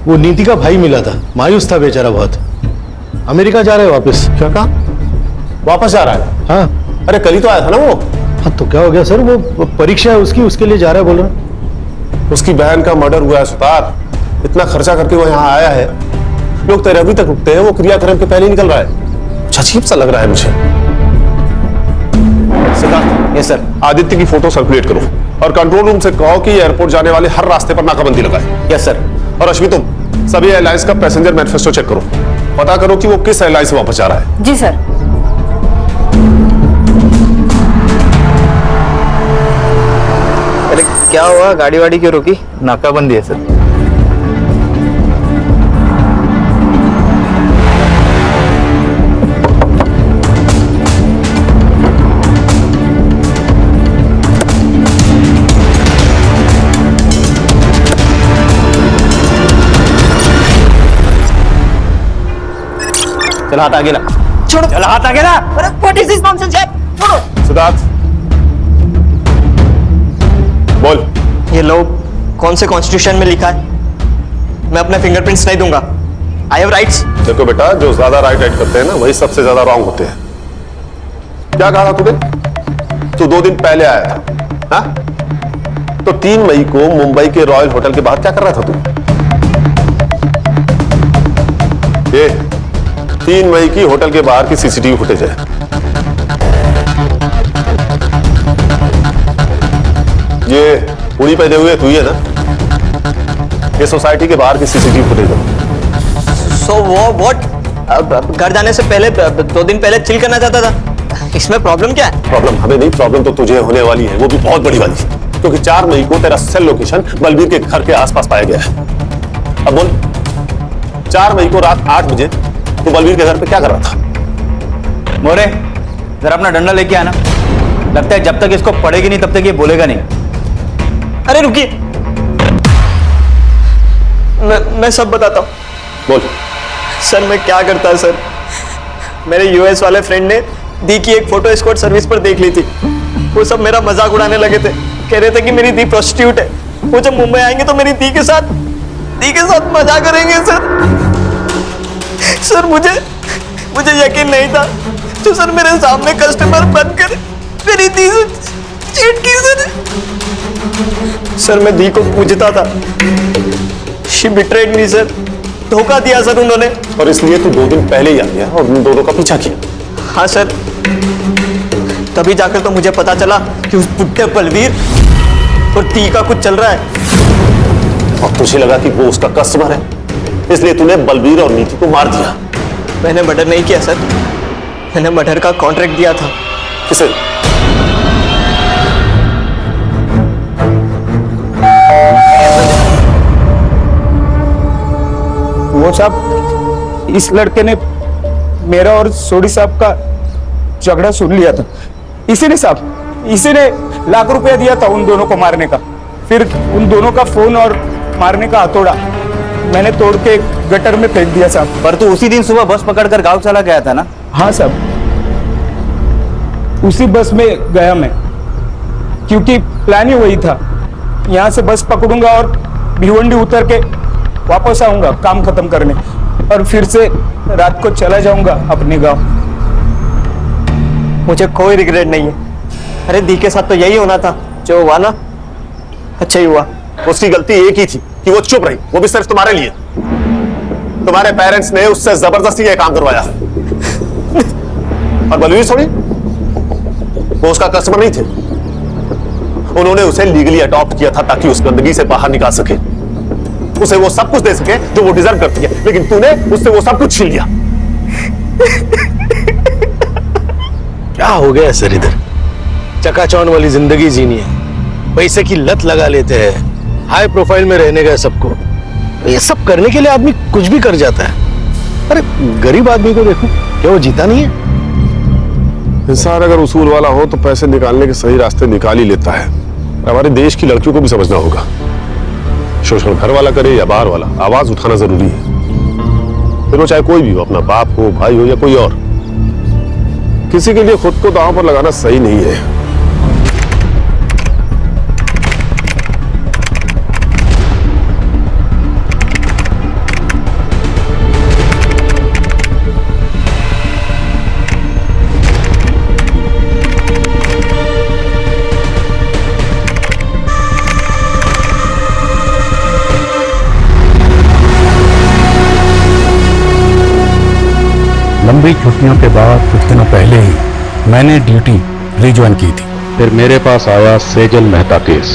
वो नीति का भाई मिला था, मायूस था बेचारा बहुत। अमेरिका जा रहा है वापस। क्या कहा? वापस जा रहा है? हाँ। अरे कल ही तो आया था ना वो। हाँ तो क्या हो गया सर, वो परीक्षा है उसकी, उसके लिए जा रहा है बोल रहा। उसकी बहन का मर्डर हुआ है सुतार, इतना खर्चा करके वो यहाँ आया है। लोग तेरे अभी तक रुकते हैं, वो क्रियाक्रम के पहले ही निकल रहा है। अजीब सा लग रहा है मुझे। Siddharth, yes sir. आदित्य की फोटो सर्कुलेट करो और कंट्रोल रूम से कहो कि एयरपोर्ट जाने वाले हर रास्ते पर नाकाबंदी लगाए। Yes sir. और अश्विन, तुम सभी एयरलाइंस का पैसेंजर मैनिफेस्टो चेक करो, पता करो कि वो किस एयरलाइन से वापस जा रहा है। जी सर। अरे क्या हुआ, गाड़ी वाड़ी क्यों रोकी? नाकाबंदी है सर। चल हाथ आगे ला। छोड़ो। चल हाथ आगे ला। What is this nonsense? छोड़ो। सिद्धार्थ बोल। ये लो, कौन से कॉन्स्टिट्यूशन में लिखा है? मैं अपने फिंगरप्रिंट्स नहीं दूंगा। I have rights. देखो बेटा, जो ज्यादा राइट करते हैं ना वही सबसे ज्यादा रॉन्ग होते हैं। क्या कहा था तूने? तू 2 दिन पहले आया था, हाँ? तो 3 मई को मुंबई के रॉयल होटल के बाहर क्या कर रहा था तू? ये 3 मई की होटल के बाहर की सीसीटीवी फुटेज है। ये पूरी पहने हुए तू ही है ना? ये सोसाइटी के बाहर की सीसीटीवी फुटेज है। सो वो व्हाट? घर जाने से पहले 2 दिन पहले चिल करना चाहता था। इसमें प्रॉब्लम क्या है? प्रॉब्लम हमें नहीं, प्रॉब्लम तो तुझे होने वाली है, वो भी बहुत बड़ी वाली। क्योंकि 4 मई को तेरा सेल लोकेशन बलबीर के घर के आसपास पाया गया है। अब बोल, 4 मई को रात 8 बजे तू बलबीर के घर पे क्या कर रहा था? मोरे, जरा अपना डंडा लेके आना। लगता है जब तक इसको पड़ेगी नहीं तब तक ये बोलेगा नहीं। अरे रुकिए, मैं सब बताता हूँ। बोल। सर मैं क्या करता सर, मेरे यूएस वाले फ्रेंड ने दी की एक फोटो एस्कॉर्ट सर्विस पर देख ली थी। वो सब मेरा मजाक उड़ाने लगे थे, कह रहे थे कि मेरी दी प्रोस्टिट्यूट है, वो जब मुंबई आएंगे तो मेरी दी के साथ मजा करेंगे सर। सर मुझे यकीन नहीं था तो सर मेरे सामने कस्टमर बनकर मेरी दी से चीट की सर मैं दी को पूछता था। शी बिट्रेड मी सर, धोखा दिया सर उन्होंने। और इसलिए तू 2 दिन पहले ही आ गया और उन दोनों का पीछा किया। हाँ सर, तभी जाकर तो मुझे पता चला कि उस बुड्ढे बलवीर और दी का कुछ चल रहा है। और तुझे लगा कि वो उसका कस्टमर है, इसलिए तूने बलबीर और नीति को मार दिया। मैंने मर्डर नहीं किया सर, मैंने मर्डर का कॉन्ट्रैक्ट दिया था। किसे? वो साहब, इस लड़के ने मेरा और सोडी साहब का झगड़ा सुन लिया था। इसी ने लाख रुपया दिया था उन दोनों को मारने का। फिर उन दोनों का फोन और मारने का हथौड़ा मैंने तोड़ के गटर में फेंक दिया साहब। पर तू उसी दिन सुबह बस पकड़कर गांव चला गया था ना? हाँ साहब, उसी बस में गया मैं, क्योंकि प्लान ही वही था। यहाँ से बस पकड़ूंगा और भिवंडी उतर के वापस आऊंगा काम खत्म करने, और फिर से रात को चला जाऊंगा अपने गांव। मुझे कोई रिग्रेट नहीं है। अरे दी के साथ तो यही होना था, जो हुआ ना अच्छा ही हुआ। उसकी गलती एक ही थी कि वो चुप रही, वो भी सिर्फ तुम्हारे लिए। तुम्हारे पेरेंट्स ने उससे जबरदस्ती ये काम करवाया। और बलवीर सोनी, वो उसका कस्टमर नहीं थे, उन्होंने उसे लीगली अडॉप्ट किया था ताकि उस गंदगी से बाहर निकाल सके, उसे वो सब कुछ दे सके जो वो डिजर्व करती है। लेकिन तूने उससे वो सब कुछ छीन लिया। क्या हो गया सर? इधर चकाचौंध वाली जिंदगी जीनी है, पैसे की लत लगा लेते हैं, हाई प्रोफाइल में रहने का सबको। ये सब करने के लिए आदमी कुछ भी कर जाता है। अरे गरीब आदमी को देखो, क्या वो जीता नहीं है? इंसान अगर उसूल वाला हो तो पैसे निकालने के सही रास्ते निकाल ही लेता है। हमारे देश की लड़कियों को भी समझना होगा, शोषण घर वाला करे या बाहर वाला, आवाज उठाना जरूरी है। फिर वो चाहे कोई भी हो, अपना बाप हो, भाई हो या कोई और, किसी के लिए खुद को दांव पर लगाना सही नहीं है। लंबी छुट्टियों के बाद कुछ दिनों पहले ही मैंने ड्यूटी रिज्वाइन की थी। फिर मेरे पास आया सेजल मेहता केस।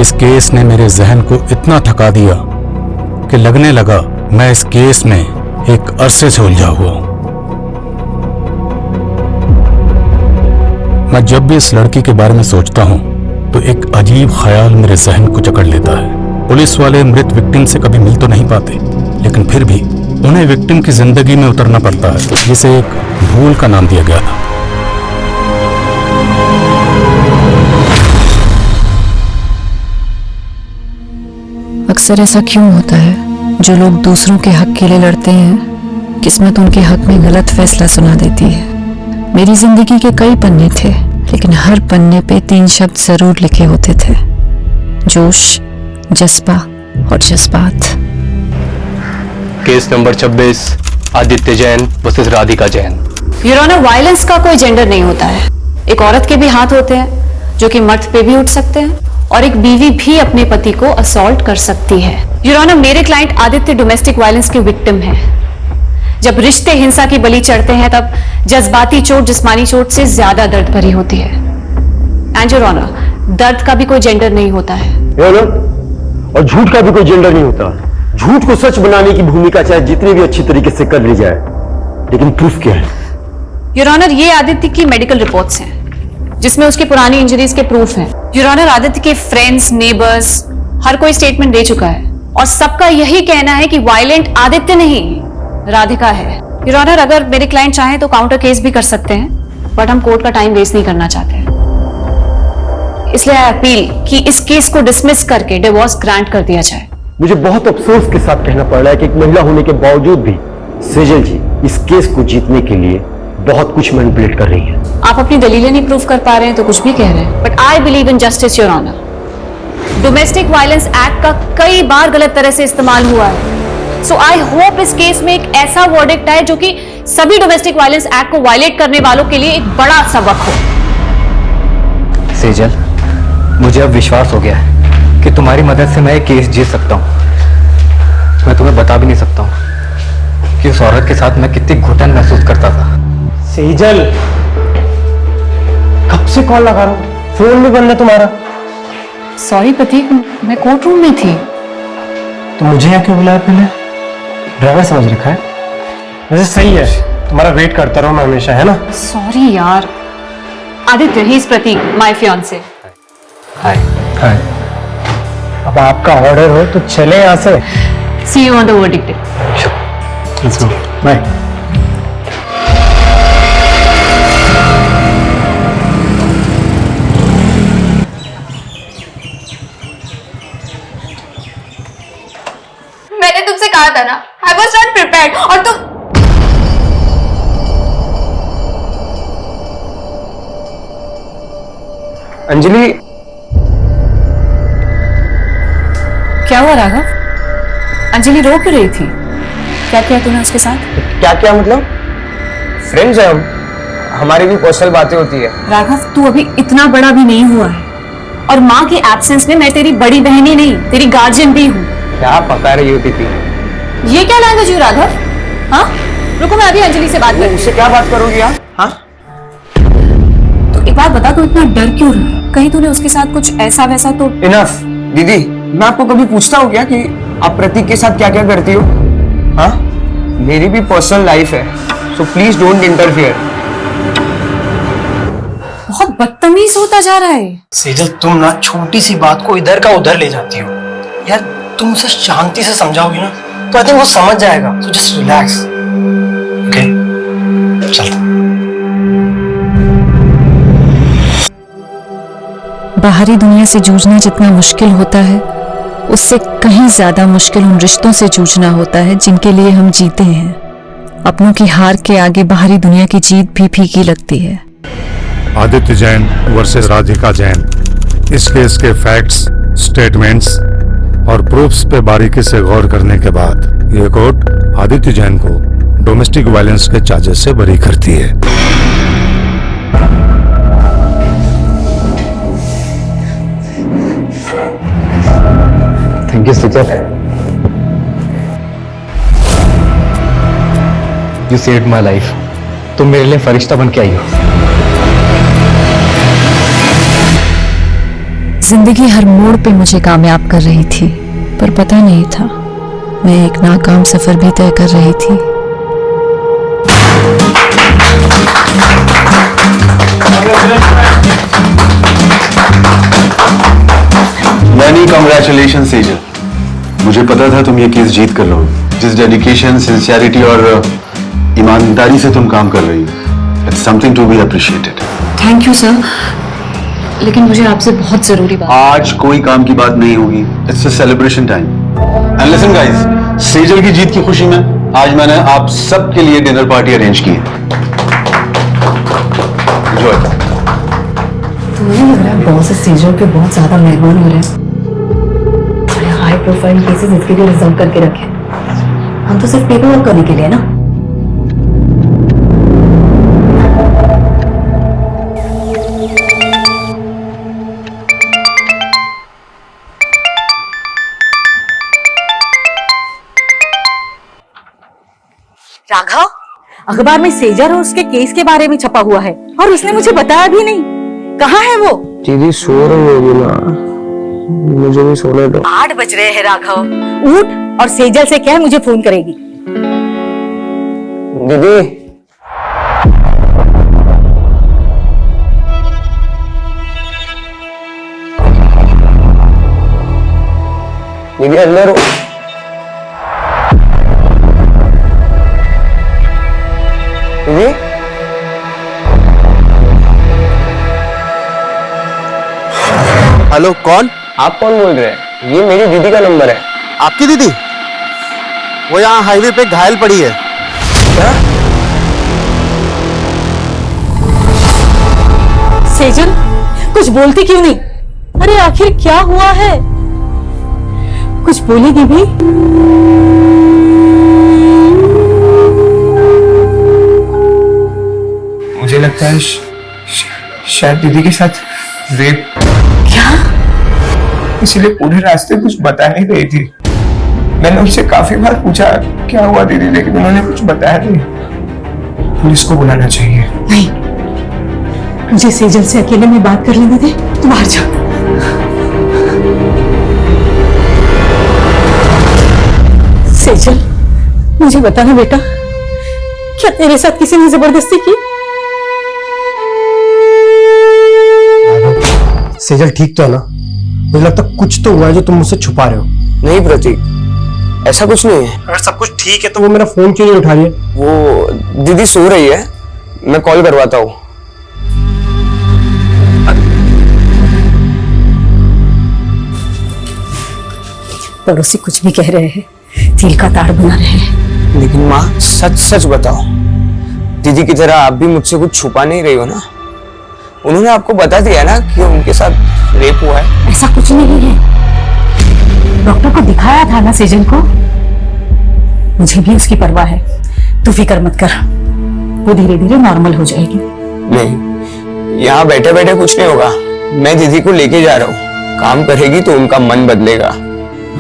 इस केस ने मेरे जहन को इतना थका दिया कि लगने लगा मैं इस केस में एक अरसे से उलझा हुआ हूं। मैं जब भी इस लड़की के बारे में सोचता हूं तो एक अजीब ख्याल मेरे जहन को जकड़ लेता है। पुलिस वाले मृत विक्टिम से कभी मिल तो नहीं पाते, लेकिन फिर भी उन्हें विक्टिम की जिंदगी में उतरना पड़ता है, जिसे एक भूल का नाम दिया गया था। अक्सर ऐसा क्यों होता है? जो लोग दूसरों के हक के लिए लड़ते हैं, किस्मत उनके हक में गलत फैसला सुना देती है। मेरी जिंदगी के कई पन्ने थे, लेकिन हर पन्ने पे 3 शब्द जरूर लिखे होते थे: जोश, जज्बा और जज्बात। Case number 26, Aditya Jain versus Radhika Jain. Your honour, violence का कोई जेंडर नहीं होता है। एक औरत के भी हाथ होते हैं जो कि मर्द पे भी उठ सकते हैं, और एक बीवी भी अपने पति को असॉल्ट कर सकती है। योर ऑनर, मेरे क्लाइंट आदित्य डोमेस्टिक वायलेंस के विक्टिम हैं। जब रिश्ते हिंसा की बलि चढ़ते हैं तब जज्बाती चोट जिस्मानी चोट से ज्यादा दर्द भरी होती है। एंड योर ऑनर, दर्द का भी कोई जेंडर नहीं होता है। और झूठ का भी कोई जेंडर नहीं होता। झूठ को सच बनाने की भूमिका चाहे जितनी भी अच्छी तरीके से कर ली जाए, लेकिन प्रूफ क्या है? योर ऑनर, ये आदित्य की मेडिकल रिपोर्ट्स हैं। जिसमें उसकी पुरानी इंजरीज के प्रूफ हैं। योर ऑनर, आदित्य के फ्रेंड्स, नेबर्स हर कोई स्टेटमेंट दे चुका है और सबका यही कहना है कि वायलेंट आदित्य नहीं, राधिका है। योर ऑनर, अगर मेरे क्लाइंट चाहें तो काउंटर केस भी कर सकते हैं, बट हम कोर्ट का टाइम वेस्ट नहीं करना चाहते, इसलिए आई अपील कि इस केस को डिसमिस करके डिवोर्स ग्रांट कर दिया जाए। मुझे बहुत अफसोस के साथ कहना पड़ रहा है कि एक महिला होने के बावजूद भी सेजल जी इस केस को जीतने के लिए बहुत कुछ मैनिपुलेट कर रही है। आप अपनी दलीलें नहीं प्रूव कर पा रहे हैं तो कुछ भी कह रहे हैं, but I believe in justice your honour. Domestic violence act का कई बार गलत तरह से इस्तेमाल हुआ है, सो आई होप इस केस में एक ऐसा वर्डिक्ट आए जो कि सभी डोमेस्टिक वायलेंस एक्ट को वायलेट करने वालों के लिए एक बड़ा सबक हो। सेजल, मुझे अब विश्वास हो गया है कि तुम्हारी मदद से मैं ये केस जीत सकता हूँ। मैं तुम्हें बता भी नहीं सकता हूँ कि उस औरत के साथ मैं कितनी घुटन महसूस करता था। सेजल, कब से कॉल लगा रहा हूँ, फोन भी बंद है तुम्हारा। सॉरी प्रतीक, मैं कोर्ट रूम में थी। तो मुझे यहाँ क्यों बुलाया? पहले ड्राइवर समझ रखा है। वैसे सही है, तुम्हारा वेट करता रहूँ मैं हमेशा, है ना? सॉरी यार। Aditya, he is Prateek, my fiance. Hi hi. अब आपका ऑर्डर हो तो चले यहाँ से। See you on the verdict day. Let's go, bye. मैंने तुमसे कहा था ना, I was not prepared, और तुम अंजलि, क्या हुआ राघव? अंजलि रो क्यों रही थी? क्या किया तूने उसके साथ? क्या क्या मतलब? फ्रेंड्स हैं हम, हमारी भी पर्सनल बातें होती है। राघव, तू अभी इतना बड़ा भी नहीं हुआ है, और माँ के एब्सेंस में मैं तेरी बड़ी बहन ही नहीं, तेरी गार्जियन भी हूँ। क्या पका रही होती थी? ये क्या लैंग्वेज हुई राघव? हाँ, रुको, मैं अभी अंजलि से बात करती हूँ। उससे क्या बात करोगी आप? हाँ, तो एक बात बता, तू इतना डर क्यों रहा है? कहीं तूने उसके साथ कुछ ऐसा वैसा तो? इनफ। दीदी, मैं आपको कभी पूछता हूँ क्या कि आप प्रतीक के साथ क्या क्या करती हो? हाँ, मेरी भी पर्सनल लाइफ है, सो प्लीज डोंट इंटरफियर। बहुत बदतमीज होता जा रहा है। सेजल, तुम ना छोटी सी बात को इधर का उधर ले जाती हो यार। तुम उसे शांति से समझाओगी ना तो आई थिंक वो समझ जाएगा। So just relax, okay? चल। बाहरी दुनिया से जूझना जितना मुश्किल होता है, उससे कहीं ज्यादा मुश्किल उन रिश्तों से जूझना होता है जिनके लिए हम जीते हैं। अपनों की हार के आगे बाहरी दुनिया की जीत भी फीकी लगती है। आदित्य जैन वर्सेस राधिका जैन। इस केस के फैक्ट्स, स्टेटमेंट्स और प्रूफ्स पे बारीकी से गौर करने के बाद ये कोर्ट आदित्य जैन को डोमेस्टिक वायलेंस के चार्जेस से बरी करती है। Thank you Sujal, you saved my life. तुम मेरे लिए फरिश्ता बन के आई हो। जिंदगी हर मोड़ पे मुझे कामयाब कर रही थी, पर पता नहीं था मैं एक नाकाम सफर भी तय कर रही थी। मैनी कांग्रेचुलेशन सेजल, मुझे पता था तुम ये केस जीत कर लोगे। जिस डेडिकेशन, सिंसियरिटी और ईमानदारी से तुम काम कर रही हो, it's something to be appreciated. Thank you sir, लेकिन मुझे आपसे बहुत जरूरी बात। आज कोई काम की बात नहीं होगी, it's a celebration time. And listen guys, Sejal की जीत की खुशी में आज मैंने आप सबके लिए डिनर पार्टी अरेंज की है। एंजॉय। तो मुझे लग रहा है बॉस सेजल के बहुत ज्यादा मेहमान हो रहे हैं। थोड़े हाई प्रोफाइल केसेस इसके लिए रिजर्व करके रखे। हम तो सिर्फ पेपर वर्क करने के लिए ना। राघव, अखबार में सेजल और उसके केस के बारे में छपा हुआ है और उसने मुझे बताया भी नहीं। कहाँ है वो? दीदी सो रही होगी ना, मुझे भी सोने दो। 8 बज रहे हैं राघव, उठ और सेजल से कह मुझे फोन करेगी। दीदी दीदी अंदर हो। दीदी हेलो, कौन? आप कौन बोल रहे हैं? ये मेरी दीदी का नंबर है। आपकी दीदी? वो यहाँ हाईवे पे घायल पड़ी है। क्या? सेजल, कुछ बोलती क्यों नहीं? अरे आखिर क्या हुआ है? कुछ बोलेगी भी? मुझे लगता है शायद दीदी के साथ रेप। क्या? इसलिए पूरे रास्ते कुछ बता नहीं रही थी। मैंने उनसे काफी बार पूछा क्या हुआ दीदी, लेकिन उन्होंने कुछ बताया नहीं। पुलिस को बुलाना चाहिए। नहीं, मुझे सेजल से अकेले में बात कर लेने दे। तुम बाहर जाओ। सेजल, मुझे बताना बेटा, क्या तेरे साथ किसी ने जबरदस्ती की? सेजल ठीक तो है ना? मुझे लगता कुछ तो हुआ है जो तुम मुझसे छुपा रहे हो। नहीं प्रतीक, ऐसा कुछ नहीं है। अगर सब कुछ ठीक है तो वो मेरा फोन क्यों नहीं उठा रही है? वो दीदी सो रही है, मैं कॉल करवाता हूँ। पड़ोसी कुछ भी कह रहे हैं, तिल का ताड़ बना रहे हैं। लेकिन माँ सच सच बताओ, दीदी की तरह आप भी मुझसे कुछ छुपा नहीं रही हो ना? उन्होंने आपको बता दिया ना कि उनके साथ रेप हुआ है। ऐसा कुछ नहीं है, डॉक्टर को दिखाया था ना सेजल को। मुझे भी उसकी परवाह है, तू फिक्र मत कर, वो धीरे धीरे नॉर्मल हो जाएगी। नहीं, यहाँ बैठे बैठे कुछ नहीं होगा। मैं दीदी को लेके जा रहा हूँ, काम करेगी तो उनका मन बदलेगा।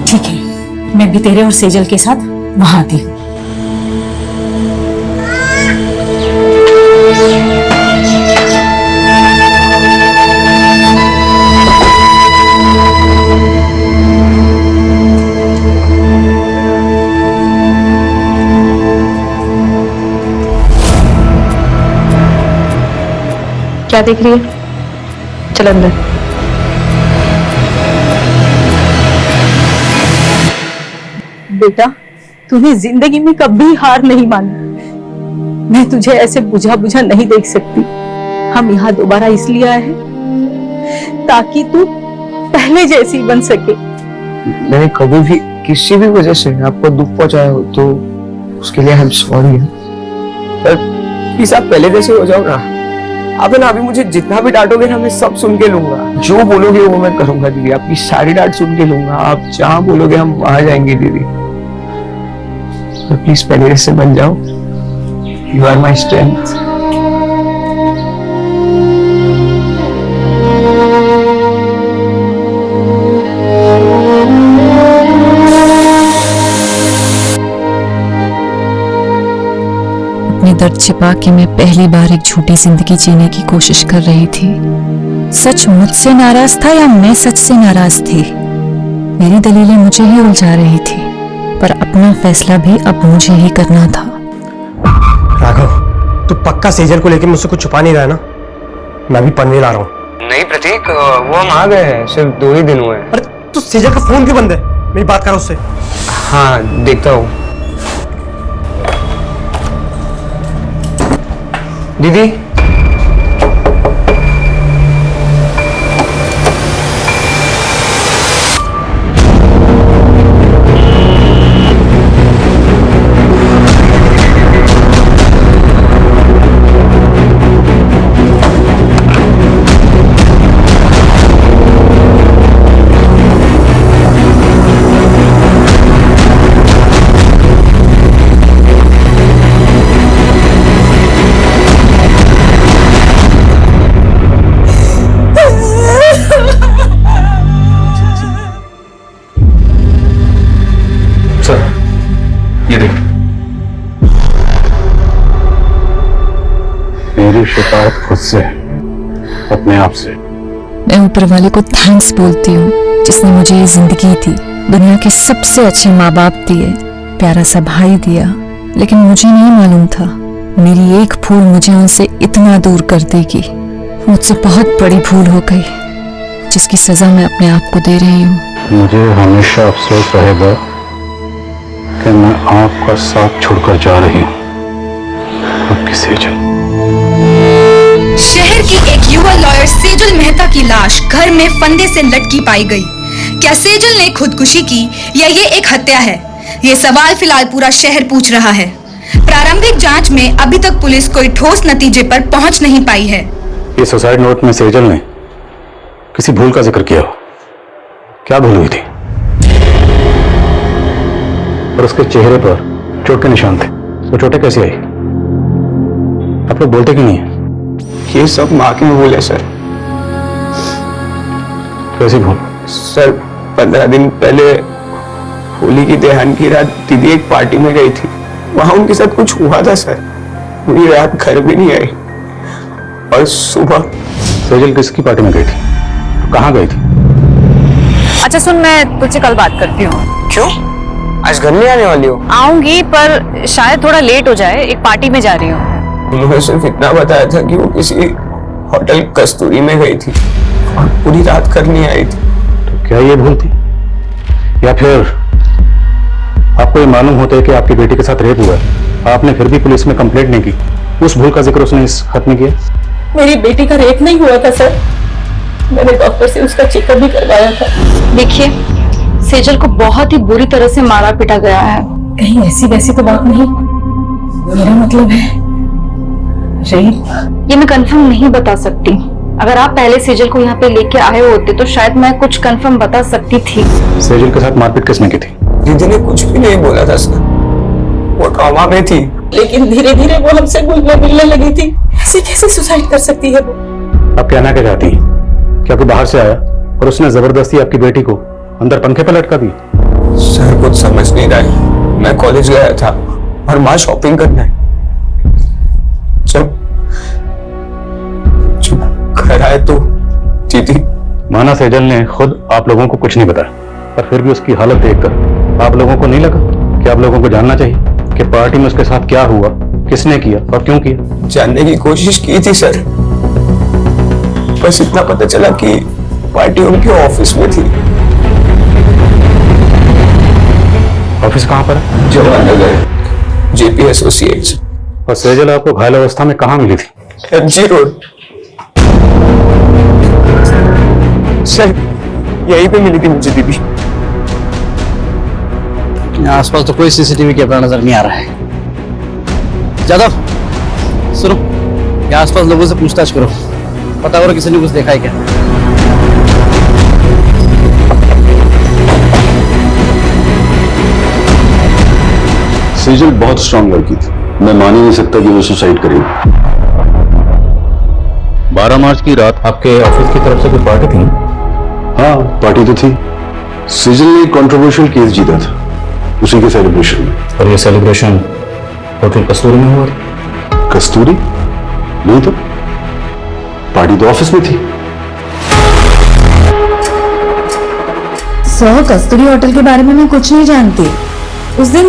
ठीक है, मैं भी तेरे और सेजल के साथ वहां आती हूँ। क्या देख रही है? चल अंदर। बेटा, तूने जिंदगी में कभी हार नहीं मानी। मैं तुझे ऐसे बुझा बुझा नहीं देख सकती। हम यहाँ दोबारा इसलिए आए हैं ताकि तू पहले जैसी बन सके। मैंने कभी भी किसी भी वजह से आपको दुख पहुंचाया हो तो उसके लिए हम सॉरी हैं। पर प्लीज आप पहले जैसे हो जाओ ना। आप है ना, अभी मुझे जितना भी डांटोगे ना मैं सब सुन के लूंगा। जो बोलोगे वो मैं करूंगा दीदी, आपकी सारी डांट सुन के लूंगा। आप जहां बोलोगे हम वहां जाएंगे दीदी। तो प्लीज पहले जैसे बन जाओ। You are my strength. अपने दर्द छिपा के मैं पहली बार एक झूठी जिंदगी जीने की कोशिश कर रही थी। सच मुझसे नाराज था या मैं सच से नाराज थी? मेरी दलीलें मुझे ही उलझा रही थी, पर अपना फैसला भी अब मुझे ही करना था। राघव, तू पक्का सेजल को लेकर मुझसे कुछ छुपा नहीं रहा है ना? मैं भी पनवेल आ रहा हूँ। नहीं प्रतीक, वो हम आ गए हैं, सिर्फ 2 ही दिन हुए हैं। अरे तू सेजल का फोन क्यों बंद है? मेरी बात करो उससे। हाँ देखता हूँ। दीदी, ये देख, मेरी शिकायत खुद से, अपने आप से। मैं ऊपर वाले को थैंक्स बोलती हूँ जिसने मुझे ये जिंदगी दी, दुनिया के सबसे अच्छे माँ बाप दिए, प्यारा सा भाई दिया। लेकिन मुझे नहीं मालूम था मेरी एक भूल मुझे उनसे इतना दूर कर देगी। मुझसे बहुत बड़ी भूल हो गई जिसकी सजा मैं अपने आप को दे रही हूँ। मुझे हमेशा अफसोस रहेगा कि मैं आपका साथ छोड़कर जा रही हूँ। आपकी सेजल। शहर की एक युवा लॉयर सेजल मेहता की लाश घर में फंदे से लटकी पाई गई। क्या सेजल ने खुदकुशी की या ये एक हत्या है? ये सवाल फिलहाल पूरा शहर पूछ रहा है। प्रारंभिक जांच में अभी तक पुलिस कोई ठोस नतीजे पर पहुंच नहीं पाई है। ये सुसाइड नोट में सेजल ने किसी भूल का जिक्र किया। क्या भूल हुई थी? और उसके चेहरे पर चोट के निशान थे। वो चोटें कैसे आई? आप लोग बोलते क्यों नहीं है? ये सब माँ की भूल है सर। कैसी भूल? सर 15 दिन पहले होली की दहन की रात दीदी एक पार्टी में गई थी। वहां उनके साथ कुछ हुआ था सर। पूरी रात घर भी नहीं आई और सुबह। सेजल किसकी पार्टी में गई थी? कहाँ गई थी? अच्छा सुन, मैं तुझसे कल बात करती हूँ। क्यों? आज घर नहीं आने वाली हो? आऊंगी पर शायद थोड़ा लेट हो जाए, एक पार्टी में जा रही हूँ। उन्होंने सिर्फ इतना बताया था कि वो किसी होटल कस्तूरी में गई थी और पूरी रात घर नहीं आई थी। तो क्या ये भूल थी? या फिर आपको ये मालूम होता है कि आपकी बेटी के साथ रेप हुआ है, आपने फिर भी पुलिस में कंप्लेंट नहीं की? उस भूल का जिक्र उसने इस खत में किया। मेरी बेटी का रेप नहीं हुआ था सर। मैंने डॉक्टर से उसका चेकअप भी करवाया था। देखिए, सेजल को बहुत ही बुरी तरह से मारा पीटा गया है। कहीं ऐसी वैसी तो बात नहीं? मेरा मतलब है ये मैं कंफर्म नहीं बता सकती। अगर आप पहले सेजल को यहाँ पे लेके आए होते तो शायद मैं कुछ कंफर्म बता सकती थी। सेजल के साथ मारपीट किसने की थी? दीदी ने कुछ भी नहीं बोला था सर। वो ट्रॉमा में थी। लेकिन धीरे धीरे वो हमसे घुलने मिलने लगी थी। ऐसे कैसे सुसाइड कर सकती है वो? आप कहना क्या चाहती हैं? क्या कोई बाहर से आया और उसने जबरदस्ती आपकी बेटी को अंदर पंखे पर लटका दिया? सर कुछ समझ नहीं रहा है। मैं कॉलेज गया था और माँ शॉपिंग करना है। जब घर आए तो दीदी। माना सेजल ने खुद आप लोगों को कुछ नहीं बताया, पर फिर भी उसकी हालत देखकर आप लोगों को नहीं लगा कि आप लोगों को जानना चाहिए कि पार्टी में उसके साथ क्या हुआ, किसने किया और क्यों किया? जानने की कोशिश की थी सर। बस इतना पता चला कि पार्टी उनके ऑफिस में थी। ऑफिस कहाँ पर है? Jawahar Nagar, JP associates. और सेजल आपको घायल अवस्था में कहाँ मिली थी? MG road. सर यहीं पे मिली थी मुझे दीदी। आसपास तो कोई सीसीटीवी कैमरा नजर नहीं आ रहा है। जादव सुनो, यहाँ आसपास लोगों से पूछताछ करो, पता करो किसी ने कुछ देखा है क्या। सेजल बहुत स्ट्रांग लड़की थी। मैं मान ही नहीं सकता कि वो सुसाइड करेगी। 12 मार्च की रात आपके ऑफिस की तरफ से कोई पार्टी थी? हाँ, पार्टी तो थी। सेजल ने एक कंट्रोवर्शियल केस जीता था, उसी के सेलिब्रेशन में। और ये सेलिब्रेशन होटल कस्तूरी में हुआ था? कस्तूरी? नहीं तो पार्टी तो ऑफिस में थी। सर, कस्तूरी होटल के बारे में मैं कुछ नहीं जानती। उस दिन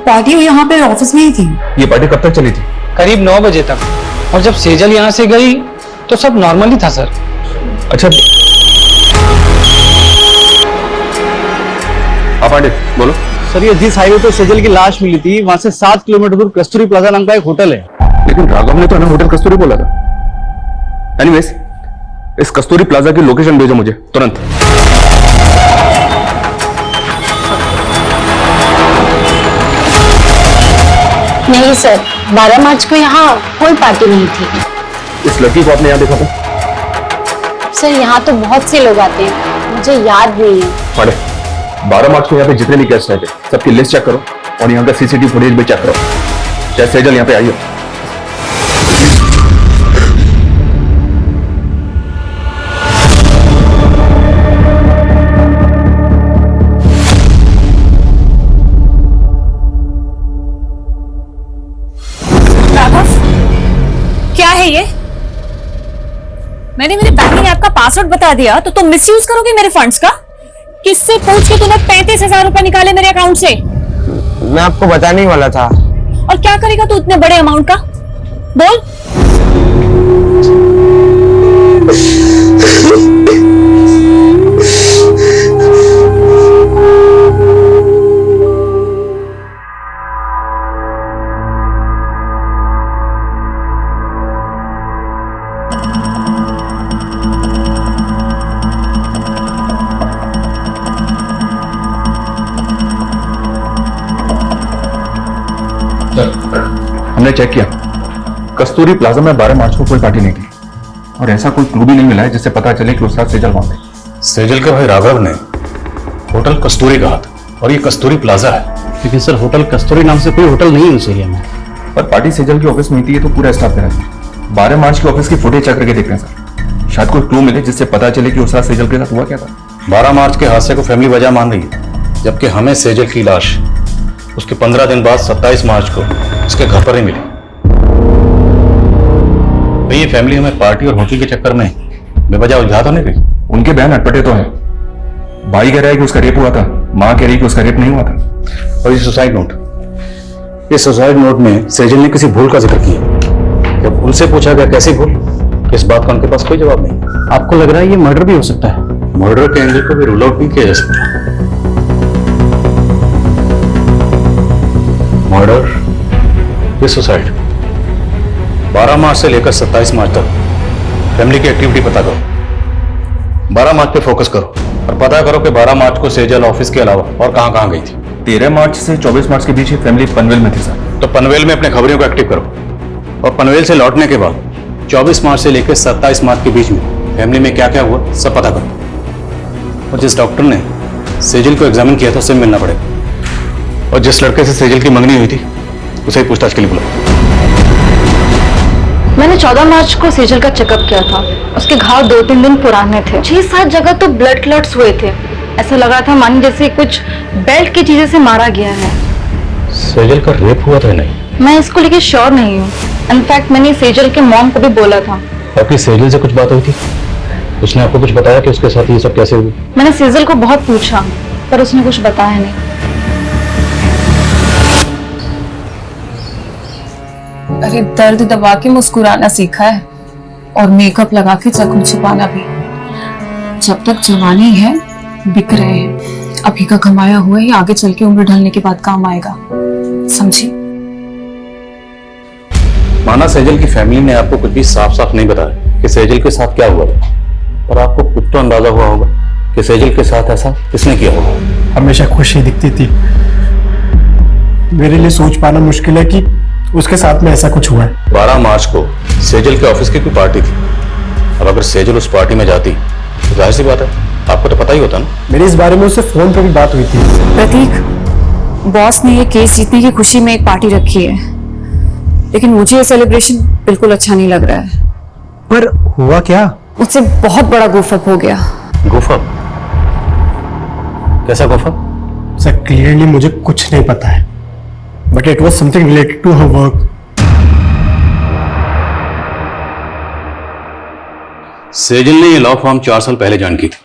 पार्टी यहाँ पे ऑफिस में ही थी। ये पार्टी कब तक चली थी? करीब 9 बजे तक। और जब सेजल यहाँ से गई तो सब नॉर्मली था सर। अच्छा, आप आंटी बोलो। सर, ये जिस हाईवे पे सेजल की लाश मिली थी वहां से 7 किलोमीटर दूर कस्तूरी प्लाजा नाम का एक होटल है। लेकिन राघव ने तो ना होटल कस्तूरी बोला था। एनीवेज, इस कस्तूरी प्लाजा की लोकेशन भेजो मुझे तुरंत। नहीं सर, 12 मार्च को यहाँ कोई पार्टी नहीं थी। इस लड़की को आपने यहाँ देखा था? सर, यहाँ तो बहुत से लोग आते हैं, मुझे याद नहीं है। पढ़े 12 मार्च को यहाँ पे जितने भी गेस्ट आए थे सबकी लिस्ट चेक करो और यहाँ का सीसीटीवी फुटेज भी चेक करो। चाहे सेजल यहाँ पे आई हो। क्या है ये? मैंने मेरे बैंकिंग ऐप का पासवर्ड बता दिया तो तुम मिसयूज करोगे मेरे फंड्स का? किससे पूछ के तूने 35,000 रुपए निकाले मेरे अकाउंट से? मैं आपको बताने ही वाला था। और क्या करेगा तू इतने बड़े अमाउंट का? बोल। हमने चेक किया, कस्तूरी प्लाजा में 12 मार्च को कोई पार्टी नहीं थी और ऐसा कोई क्लू भी नहीं मिला है जिससे पता चले कि उस रात सेजल वहां थे। सेजल के भाई राघव ने होटल कस्तूरी कहा था और ये कस्तूरी प्लाजा है। लेकिन सर होटल कस्तूरी नाम से कोई होटल नहीं है उस एरिया में। पर पार्टी सेजल की ऑफिस में थी, ये तो पूरा स्टाफ कह रहा है। 12 मार्च की ऑफिस की फुटेज चेक करके देख रहे हैं सर, शायद कोई क्लू मिले जिससे पता चले कि उस रात सेजल के साथ हुआ क्या था। 12 मार्च के हादसे को फैमिली वजह मान रही है, जबकि हमें सेजल की लाश उसके 15 दिन बाद 27 मार्च को उसके घर पर ही मिली। तो ये फैमिली हमें पार्टी और होटल के चक्कर में बेवजह उलझा तो नहीं रही। उनके बयान अटपटे तो हैं। भाई कह रहा है कि उसका रेप हुआ था, माँ कह रही है कि उसका रेप नहीं हुआ था। और ये सुसाइड नोट, इस सुसाइड नोट में सेजल ने किसी भूल का जिक्र किया। जब उनसे पूछा गया कैसी भूल, इस बात का उनके पास कोई जवाब नहीं। आपको लग रहा है ये मर्डर भी हो सकता है? मर्डर के एंगल को भी रूल आउट नहीं किया जा सकता। मर्डर या सुसाइड, 12 मार्च से लेकर 27 मार्च तक फैमिली की एक्टिविटी पता करो। 12 मार्च पे फोकस करो और पता करो कि 12 मार्च को सेजल ऑफिस के अलावा और कहां कहां गई थी। 13 मार्च से 24 मार्च के बीच फैमिली पनवेल में थी सर। तो पनवेल में अपने खबरियों को एक्टिव करो और पनवेल से लौटने के बाद 24 मार्च से लेकर 27 मार्च के बीच में फैमिली में क्या क्या हुआ सब पता करो। और जिस डॉक्टर ने सेजल को एग्जामिन किया था उससे मिलना पड़ेगा। और जिस लड़के से सेजल की मंगनी हुई थी उसे पूछताछ के लिए बुलाओ। मैंने 14 मार्च को सेजल का चेकअप किया था। उसके घाव 2-3 दिन पुराने थे। 6-7 जगह तो ब्लड क्लॉट्स हुए थे। ऐसा लग रहा था मानो जैसे कुछ बेल्ट की चीजें से मारा गया है। सेजल का रेप हुआ था नहीं? मैं इसको लेके श्योर नहीं हूँ। इनफैक्ट मैंने सेजल के मॉम को भी बोला था। आपकी सेजल से कुछ बात हुई थी? उसने आपको कुछ बताया कि उसके साथ ये सब कैसे हुई? मैंने सेजल को बहुत पूछा पर उसने कुछ बताया नहीं। अरे दर्द दबा के मुस्कुराना सीखा है और मेकअप लगा के जख्म छुपाना भी। जब तक जवानी है बिक रहे हैं, अभी का कमाया हुआ ही आगे चल के उम्र ढलने के बाद काम आएगा, समझी? माना सेजल की फैमिली ने आपको कुछ भी साफ साफ नहीं बताया कि सेजल के साथ क्या हुआ था, और आपको कुछ तो अंदाजा हुआ होगा कि सेजल के साथ ऐसा किसने किया होगा। हमेशा खुशी दिखती थी। मेरे लिए सोच पाना मुश्किल है कि उसके साथ में ऐसा कुछ हुआ है। 12 मार्च को सेजल के ऑफिस की कोई पार्टी थी। अब अगर सेजल उस पार्टी में जाती तो जाहिर सी बात है आपको तो पता ही होता ना। मेरी इस बारे में उससे फोन पर भी बात हुई थी। प्रतीक, बॉस ने ये केस जीतने की खुशी में एक पार्टी रखी है, लेकिन मुझे ये सेलिब्रेशन बिल्कुल अच्छा नहीं लग रहा है। पर हुआ क्या? मुझसे बहुत बड़ा गुफअप हो गया। गुफअप? कैसा गुफअप? सर क्लियरली मुझे कुछ नहीं पता है, but it was something related to her work. Sejal ने ये लॉ फॉर्म 4 साल पहले ज्वाइन की थी,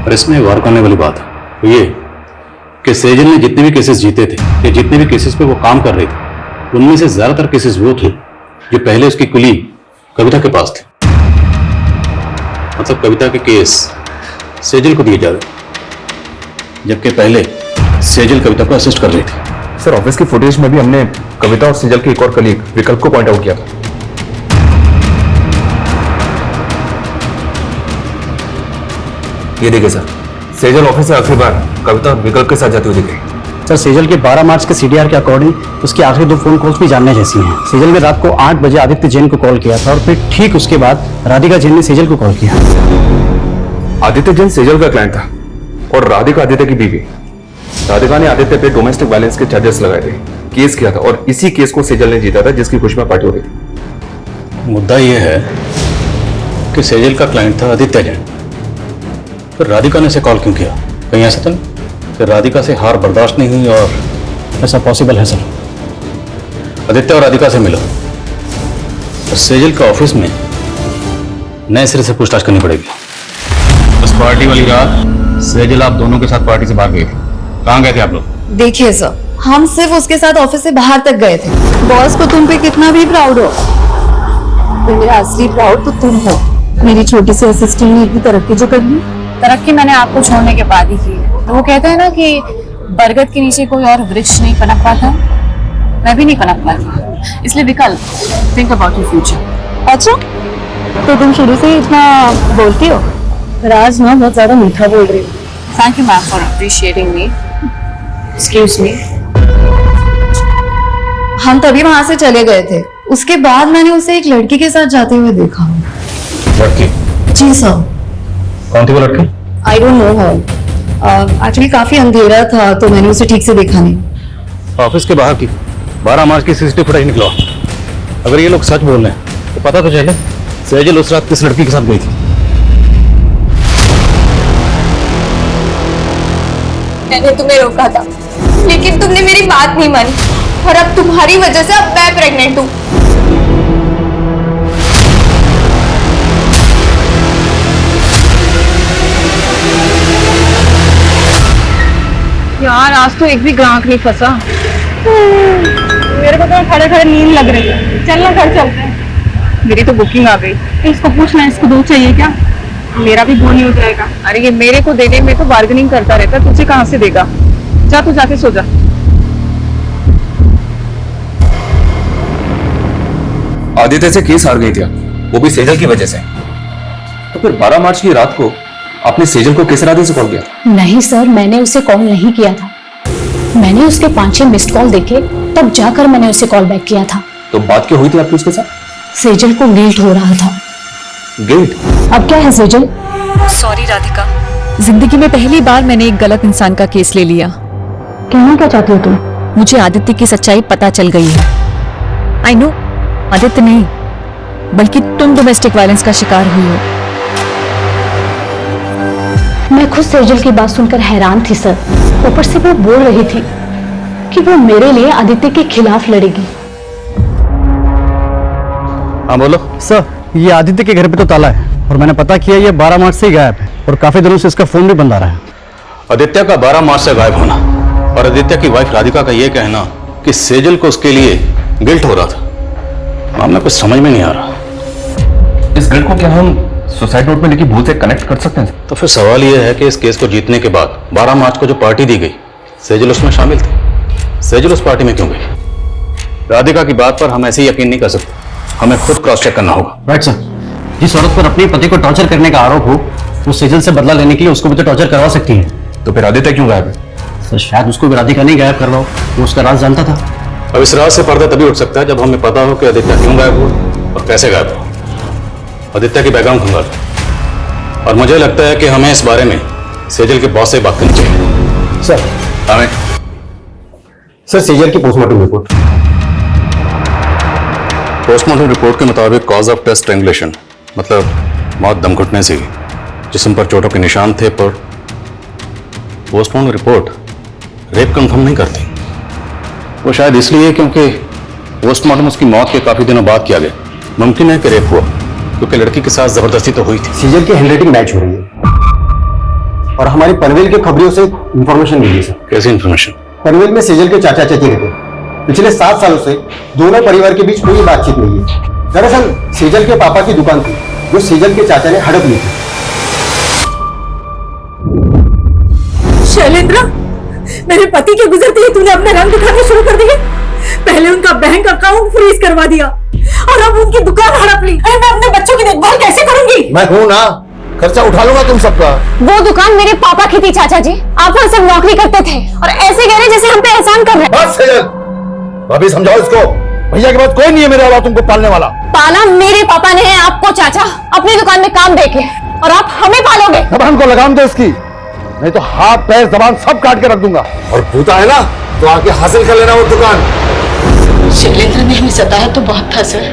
और इसमें वर्क करने वाली बात है तो ये कि सेजल ने जितने भी केसेस जीते थे या जितने भी केसेस पे वो काम कर रही थी, उनमें से ज्यादातर केसेस वो थे जो पहले उसकी कुली कविता के पास थे। मतलब कविता के केस सेजल को दिए जा रहे, जबकि पहले सेजल कविता को असिस्ट कर रही थी। सर ऑफिस की फुटेज में भी हमने कविता और सेजल के एक और कलीग विकल्प को पॉइंट आउट किया था। ये देखिए सर, सेजल ऑफिस से आखिरी बार कविता और विकल्प के साथ जाती हुई दिख रही। सर सेजल के 12 मार्च के सीडीआर के अकॉर्डिंग उसकी आखिरी 2 फोन कॉल्स भी जानने जैसी हैं। सेजल ने रात को 8 बजे आदित्य जैन को कॉल किया था और फिर ठीक उसके बाद राधिका जैन ने सेजल को कॉल किया। आदित्य जैन सेजल का क्लाइंट था और राधिका आदित्य की बीवी। राधिका ने आदित्य पे डोमेस्टिक वायलेंस के चार्जेस लगाए थे, केस किया था और इसी केस को सेजल ने जीता था जिसकी खुशी में पार्टी हो रही थी। मुद्दा यह है कि सेजल का क्लाइंट था आदित्य जैन, फिर राधिका ने इसे कॉल क्यों किया? कहीं ऐसा तो नहीं कि राधिका से हार बर्दाश्त नहीं हुई? और ऐसा पॉसिबल है सर। आदित्य और राधिका से मिलो और सेजल के ऑफिस में नए सिरे से पूछताछ करनी पड़ेगी। उस पार्टी वाली रात सेजल आप दोनों के साथ पार्टी से भाग गए थे, कहाँ गए थे आप लोग? देखिए सर, हम सिर्फ उसके साथ ऑफिस से बाहर तक गए थे। बॉस को तुम पे कितना भी प्राउड हो, तो मेरा असली प्राउड तो तुम हो। मेरी छोटी सी असिस्टेंट ने इतनी तरक्की जो कर ली। तरक्की मैंने आपको छोड़ने के बाद ही की है। तो वो कहते हैं ना कि बरगद के नीचे कोई और वृक्ष नहीं पनप पाता, मैं भी नहीं पनप पाती। इसलिए विकल्प, थिंक अबाउट योर फ्यूचर। अच्छा, तो तुम शुरू से ही इतना बोलती हो? राज ना बहुत ज्यादा मीठा बोल रही हो। Thank you ma'am for appreciating me. Excuse me. हम तभी वहां से चले गए थे। उसके बाद मैंने उसे एक लड़की के साथ जाते हुए देखा। लड़की? जी सर। कौन थी वो लड़की? I don't know her. Actually काफी अंधेरा था तो मैंने उसे ठीक से देखा नहीं। ऑफिस के बाहर की 12 मार्च की सीसीटीवी फुटेज निकला। अगर ये लोग सच बोल रहे हैं तो पता तो चले सेजल उस रात किस लड़की के साथ गई थी। मैंने तुम्हें रोका था लेकिन तुमने मेरी बात नहीं मानी और अब तुम्हारी वजह से अब मैं प्रेग्नेंट हूँ। यार आज तो एक भी ग्राहक नहीं फंसा। मेरे को तो खड़े खड़े नींद लग रही है। चलना घर चलते हैं। मेरी तो बुकिंग आ गई। इसको पूछना इसको दूध चाहिए क्या? मेरा भी बोनी हो जाएगा। अरे ये मेरे को देने में तो बार्गेनिंग करता रहता, तुझे कहाँ से देगा? जा तू जाके सो जा। आदित्य से केस हार गई थी, वो भी सेजल की वजह से। तो फिर 12 मार्च की रात को आपने सेजल को किस इरादे से कॉल किया? नहीं सर, मैंने उसे कॉल नहीं किया था। मैंने उसके 5-6 मिस्ड कॉल देखे तब जाकर मैंने उसे कॉल बैक किया था। तो बात क्या हुई थी आपकी उसके साथ? सेजल को गिल्ट हो रहा था। गिल्ट? अब क्या है सेजल? सॉरी राधिका, जिंदगी में पहली बार मैंने एक गलत इंसान का केस ले लिया। कहना क्या चाहती हो तुम? मुझे आदित्य की सच्चाई पता चल गई है। आई नो, आदित्य नहीं बल्कि तुम डोमेस्टिक वायलेंस का शिकार हुई हो। मैं खुद सेजल की बात सुनकर हैरान थी सर। ऊपर से वो बोल रही थी कि वो मेरे लिए आदित्य के खिलाफ लड़ेगी। हाँ बोलो। सर, ये आदित्य के घर पे तो ताला है और मैंने पता किया ये 12 मार्च से ही गायब है और काफी दिनों से इसका फोन भी बंद आ रहा है। आदित्य का 12 मार्च से गायब होना और आदित्य की वाइफ राधिका का ये कहना कि सेजल को उसके लिए गिल्ट हो रहा था, मामला कुछ समझ में नहीं आ रहा। इस गिल्ट को क्या हम सुसाइड नोट में लिखी भूल से कनेक्ट कर सकते हैं? तो फिर सवाल यह है कि इस केस को जीतने के बाद 12 मार्च को जो पार्टी दी गई, सेजल उसमें शामिल थी। सेजल उस पार्टी में क्यों गई? राधिका की बात पर हम ऐसे ही यकीन नहीं कर सकते, हमें खुद क्रॉस चेक करना होगा। Right sir. जिस औरत पर अपने पति को टॉर्चर करने का आरोप हो, वो सेजल से बदला लेने के लिए उसको भी तो टॉर्चर करवा सकती है। तो फिर आदित्य क्यों गायब है? सर शायद उसको भी राधिका नहीं गायब कर रहा हो, वो उसका राज जानता था। अब इस राज से पर्दा तभी उठ सकता है जब हमें पता हो कि आदित्य क्यों गायब हुआ और कैसे गायब हुआ। आदित्य की बैकग्राउंड खंगाल और मुझे लगता है कि हमें इस बारे में सेजल के बॉस से बात करनी चाहिए। सर हमें सर सेजल की पोस्टमार्टम रिपोर्ट। पोस्टमार्टम रिपोर्ट के मुताबिक कॉज ऑफ डेथ स्ट्रैंगुलेशन, मतलब मौत दम घुटने से। जिस्म पर चोटों के निशान थे, पर पोस्टमार्टम रिपोर्ट रेप कंफर्म नहीं करती। वो शायद इसलिए क्योंकि पोस्टमार्टम उसकी मौत के काफी दिनों बाद किया गया। मुमकिन है कि रेप हुआ क्योंकि लड़की के साथ जबरदस्ती तो हुई थी। सेजल की हैंडराइटिंग मैच हो रही है और हमारी पनवेल के खबरियों से इंफॉर्मेशन मिली सर। कैसी इंफॉर्मेशन? पनवेल में सेजल के चाचा चाची रहते हैं। पिछले 7 सालों से दोनों परिवार के बीच कोई बातचीत नहीं है। दरअसल सेजल के पापा की दुकान थी जो सेजल के चाचा ने हड़प ली थी। शैलेंद्र, मेरे पति के गुजरते ही तूने अपने रंग दिखाने शुरू कर दिए। पहले उनका बैंक अकाउंट फ्रीज करवा दिया और अब उनकी दुकान हड़प ली। मैं अपने बच्चों की देखभाल कैसे करूंगी? मैं हूं ना, खर्चा उठा लूंगा तुम सबका। वो दुकान मेरे पापा की थी चाचा जी, आप वहां सब नौकरी करते थे और ऐसे कह रहे जैसे हम पे एहसान कर रहे हैं। बस सेजल, भाभी समझाओ इसको। भैया के बाद कोई नहीं है मेरे अलावा तुमको पालने वाला। पाला मेरे पापा ने है आपको चाचा, अपनी दुकान में काम देके, और आप हमें पालोगे। जबान को लगाम दो इसकी, नहीं तो हाथ पैर जबान सब काट के रख दूंगा। और भूता है ना तो आके हासिल कर लेना वो दुकान। शैलेंद्र ने हमें सताया तो बहुत था सर,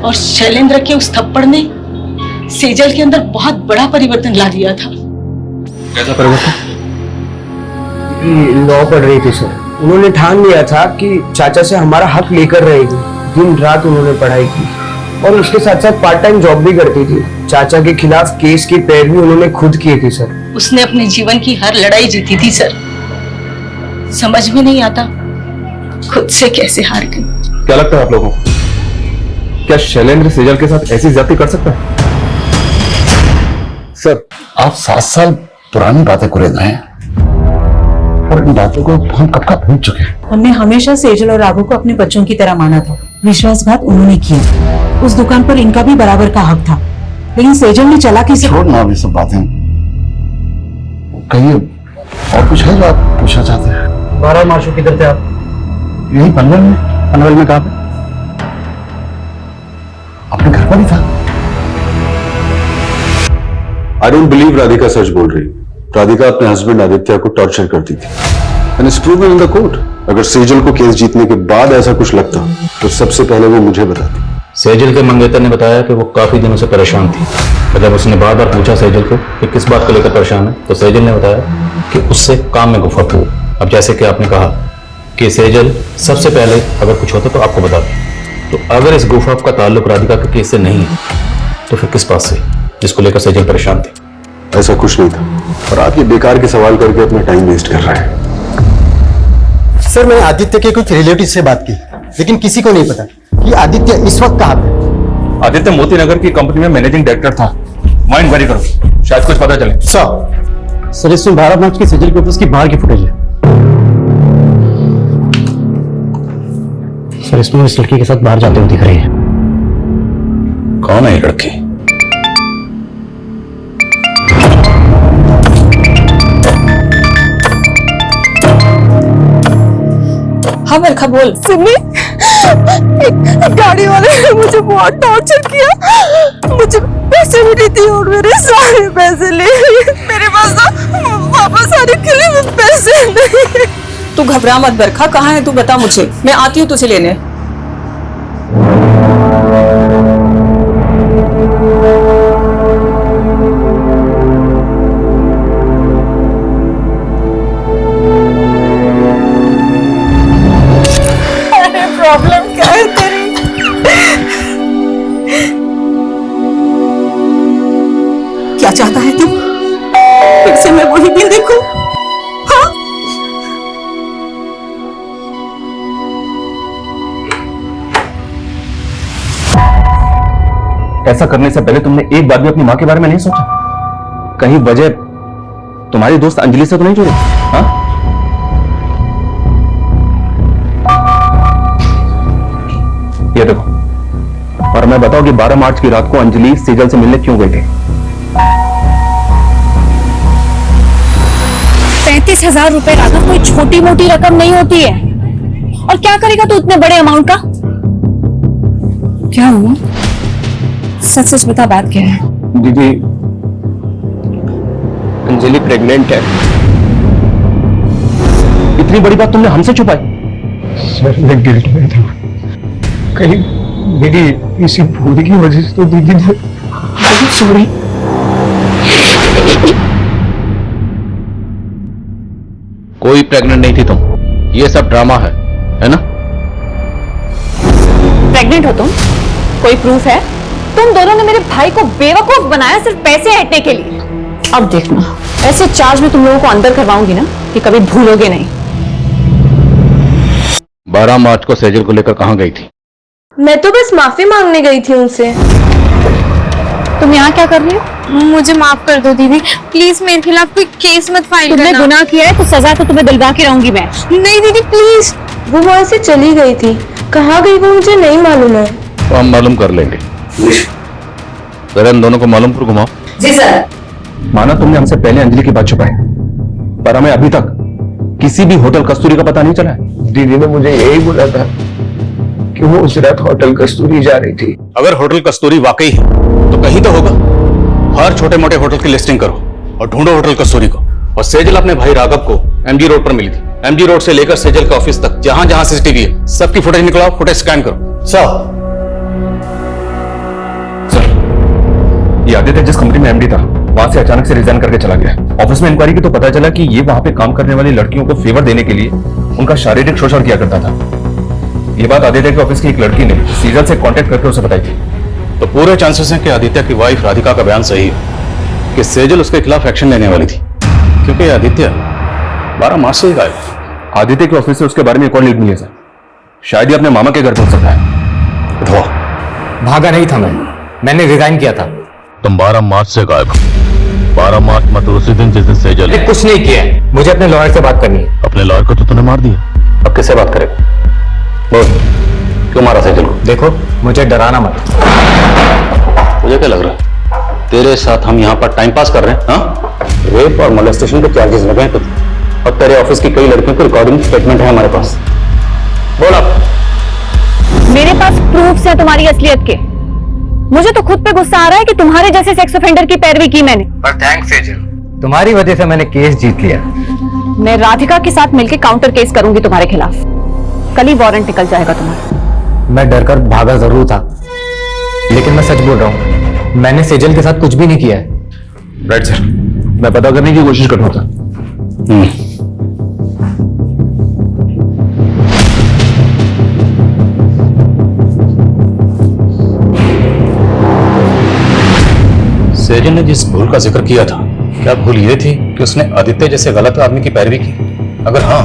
और शैलेंद्र के उस थप्पड़ ने सेजल के अंदर बहुत बड़ा परिवर्तन ला दिया था। कैसा परिवर्तन? लॉ पढ़ रही थी सर। उन्होंने ठान लिया था कि चाचा से हमारा हक लेकर रहेगी। दिन रात उन्होंने पढ़ाई की और उसके साथ साथ पार्ट टाइम जॉब भी करती थी। चाचा के खिलाफ केस की पैरवी उन्होंने खुद की थी सर। उसने अपने जीवन की हर लड़ाई जीती थी सर। समझ में नहीं आता खुद से कैसे हार गई। क्या लगता है आप लोगों को, क्या शैलेंद्र सेजल के साथ ऐसी ज्यादती कर सकता है? सर, आप 7 साल पुरानी बातें कुरेद रहे हैं और इन बातों को हम कब का भूल चुके हैं। हमने हमेशा सेजल और राघव को अपने बच्चों की तरह माना था। विश्वासघात उन्होंने किया। उस दुकान पर इनका भी बराबर का हक था, लेकिन सेजल ने चालाकी से। छोड़ना अभी सब बातें, कहिए और कुछ है जो आप पूछना चाहते हैं? 12 मार्च को किधर थे आप? यही पनवेल में। पनवेल में कहाँ पे? अपने घर पर ही था। आई डोंट बिलीव राधिका सच बोल रही। राधिका अपने हस्बैंड आदित्य को टॉर्चर करती थी and it's proven in the court. अगर सेजल को केस जीतने के बाद ऐसा कुछ लगता तो सबसे पहले वो मुझे बताती। सेजल के मंगेतर ने बताया कि वो काफी दिनों से परेशान थी। जब उसने बार बार पूछा सेजल को कि किस बात को लेकर परेशान है, तो सेजल ने बताया कि उससे काम में गुफा हुई। अब जैसे कि आपने कहा कि सेजल सबसे पहले अगर कुछ होता तो आपको बताती, तो अगर इस गुफा का ताल्लुक राधिका के केस से नहीं है तो फिर किस बात से जिसको लेकर सेजल परेशान थी? ऐसा कुछ नहीं था और आप ये बेकार के सवाल करके अपना टाइम वेस्ट कर रहे हैं। सर, मैंने आदित्य के कुछ रिलेटिव से बात की, लेकिन किसी को नहीं पता कि आदित्य इस वक्त कहाँ पे। आदित्य मोती नगर की कंपनी में मैनेजिंग डायरेक्टर था। वहां इंक्वायरी करो, शायद कुछ पता चले। सर इसमें 12 मार्च की सेजल के ऑफिस की बाहर की फुटेज है। सर इसमें इस लड़की के साथ बाहर जाते हुए दिख रही है। कौन है ये लड़की? हाँ बरखा बोल। सिमी, एक गाड़ी वाले ने मुझे बहुत टॉर्चर किया। मुझे पैसे भी नहीं दिए और मेरे सारे पैसे ले लिए। मेरे पास तो वापस आने के लिए पैसे नहीं। तू घबरा मत बरखा, कहाँ है तू बता मुझे, मैं आती हूँ तुझे लेने। प्रॉब्लम क्या है तेरी? क्या चाहता है तू? फिर से मैं वही दिन देखूं? हाँ? ऐसा करने से पहले तुमने एक बार भी अपनी माँ के बारे में नहीं सोचा? कहीं वजह तुम्हारी दोस्त अंजलि से तो नहीं जुड़ी? हाँ? ये देखो, और मैं बताऊं कि 12 मार्च की रात को अंजलि सेजल से मिलने क्यों गई थी? 35,000 रुपए राघव कोई छोटी मोटी रकम नहीं होती है। और क्या करेगा तू इतने बड़े अमाउंट का? क्या हुआ? सच सच बता, बात क्या है? दीदी, अंजलि प्रेग्नेंट है। इतनी बड़ी बात तुमने हमसे छुपाई? सर, मैं गिल्ट में था। कहीं मेरी इसी भूल की वजह से तो दीदी ने। सॉरी। कोई प्रेग्नेंट नहीं थी तुम, ये सब ड्रामा है ना? प्रेग्नेंट हो तुम? कोई प्रूफ है? तुम दोनों ने मेरे भाई को बेवकूफ बनाया सिर्फ पैसे हटने के लिए। अब देखना, ऐसे चार्ज में तुम लोगों को अंदर करवाऊंगी ना कि कभी भूलोगे नहीं। 12 मार्च को सेजल को लेकर कहां गई थी? मैं तो बस माफी मांगने गई थी उनसे। तुम यहाँ क्या कर रही हो? मुझे माफ कर दो दीदी, प्लीज मेरे खिलाफ कोई केस मत फाइल करना। तुमने गुनाह किया है तो सजा तो तुम्हें दिलवा के रहूंगी मैं। नहीं दीदी प्लीज। वो वहां से चली गई थी, कहाँ गई वो मुझे नहीं मालूम है। तो हम मालूम कर लेंगे। जरा इन दोनों को मालूमपुर घुमाओ। जी सर। माना तुमने हमसे पहले अंजलि की बात छुपाई, पर हमें अभी तक किसी भी होटल कस्तूरी का पता नहीं चला है। दीदी ने मुझे यही बोला था कि वो उस रात होटल कस्तूरी जा रही थी। अगर होटल कस्तूरी वाकई है तो कहीं तो होगा। हर छोटे मोटे होटल की लिस्टिंग करो और ढूंढो होटल कस्तूरी को। और सेजल अपने भाई राघव को एमजी रोड पर मिली थी। एमजी रोड से लेकर सेजल के ऑफिस तक जहां जहां सीसीटीवी है, सबकी फुटेज निकलाओ, फुटेज स्कैन करो। सर, ये आदित्य जिस कंपनी में एमडी था वहां से अचानक से रिजाइन करके चला गया। ऑफिस में इंक्वायरी की तो पता चला कि ये वहां पे काम करने वाली लड़कियों को फेवर देने के लिए उनका शारीरिक शोषण किया करता था। ये बात आदित्य के ऑफिस की एक लड़की ने सीजल से कांटेक्ट करके उसे बताई थी। तो पूरे चांसेस हैं कि आदित्य की वाइफ राधिका का बयान सही है कि सेजल उसके खिलाफ एक्शन लेने वाली थी, क्योंकि आदित्य 12 मार्च से ही गायब है। आदित्य के ऑफिस से उसके बारे में एक और लीड मिली है सर। शायद ही अपने मामा के घर पहुंच सकता है। भागा नहीं था मैंने रिजाइन किया था। तुम 12 मार्च से गायब हो। 12 मार्च मतलब उसी दिन जिस दिन सेजल मैंने कुछ नहीं किया है। मुझे अपने लॉयर से बात करनी है। अपने लॉयर को तो तूने मार दिया, अब किससे बात करेगा? बोल, क्यों मारा सेजल को? देखो, मुझे डराना मत। मुझे क्या लग रहा है तेरे साथ हम यहाँ पर टाइम पास कर रहे हैं? हाँ, रेप और मोलेस्टेशन के चार्जेस लगे हैं तुझे, और तेरे ऑफिस की कई लड़कियों की रिकॉर्डिंग स्टेटमेंट है हमारे पास। बोल अब मेरे पास प्रूफ्स हैं तुम्हारी असलियत के। मुझे तो खुद पे गुस्सा आ रहा है कि तुम्हारे जैसे सेक्स ऑफेंडर की पैरवी की मैंने। पर थैंक्स सेजल, तुम्हारी वजह से मैंने केस जीत लिया। मैं राधिका के साथ मिलकर काउंटर केस करूंगी तुम्हारे खिलाफ। कल ही वारंट निकल जाएगा तुम्हारा। मैं डरकर भागा जरूर था, लेकिन मैं सच बोल रहा हूँ, मैंने सेजल के साथ कुछ भी नहीं किया है। राइट सर, मैं पता करने की कोशिश कर रहा था। सेजल ने जिस भूल का जिक्र किया था, क्या भूल ये थी कि उसने आदित्य जैसे गलत आदमी की पैरवी की? अगर हाँ,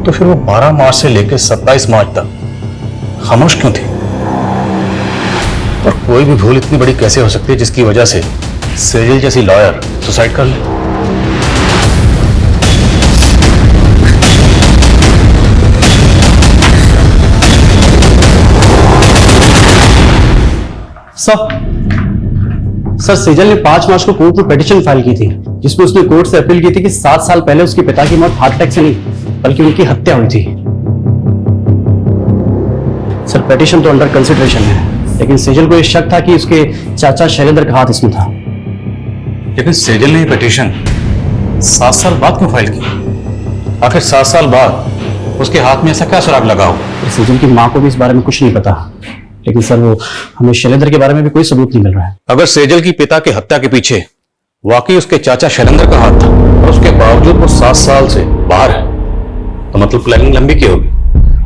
तो फिर वो 12 मार्च से लेकर 27 मार्च तक खामोश क्यों थी? और कोई भी भूल इतनी बड़ी कैसे हो सकती है जिसकी वजह से सेजल जैसी लॉयर सुसाइड कर ले? सर, सेजल ने 5 मार्च को कोर्ट में पिटीशन फाइल की थी, जिसमें उसने कोर्ट से अपील की थी कि 7 साल पहले उसके पिता की मौत हार्ट अटैक से नहीं बल्कि उनकी हत्या हुई थी। सर, पिटीशन तो अंडर कंसिडरेशन है, लेकिन सेजल को यह शक था कि उसके चाचा शैलेंद्र का हाथ इसमें था। लेकिन सेजल ने यह पिटीशन 7 साल बाद क्यों फाइल की? आखिर 7 साल बाद उसके हाथ में ऐसा क्या सुराग लगा हो? सेजल की मां को भी इस बारे में कुछ नहीं पता, लेकिन सर वो हमें शैलेंद्र के बारे में भी कोई सबूत नहीं मिल रहा है। अगर सेजल की पिता की हत्या के पीछे वाकई उसके चाचा शैलेंद्र का हाथ था और उसके बावजूद वो 7 साल से बाहर है, तो मतलब प्लानिंग लंबी की होगी।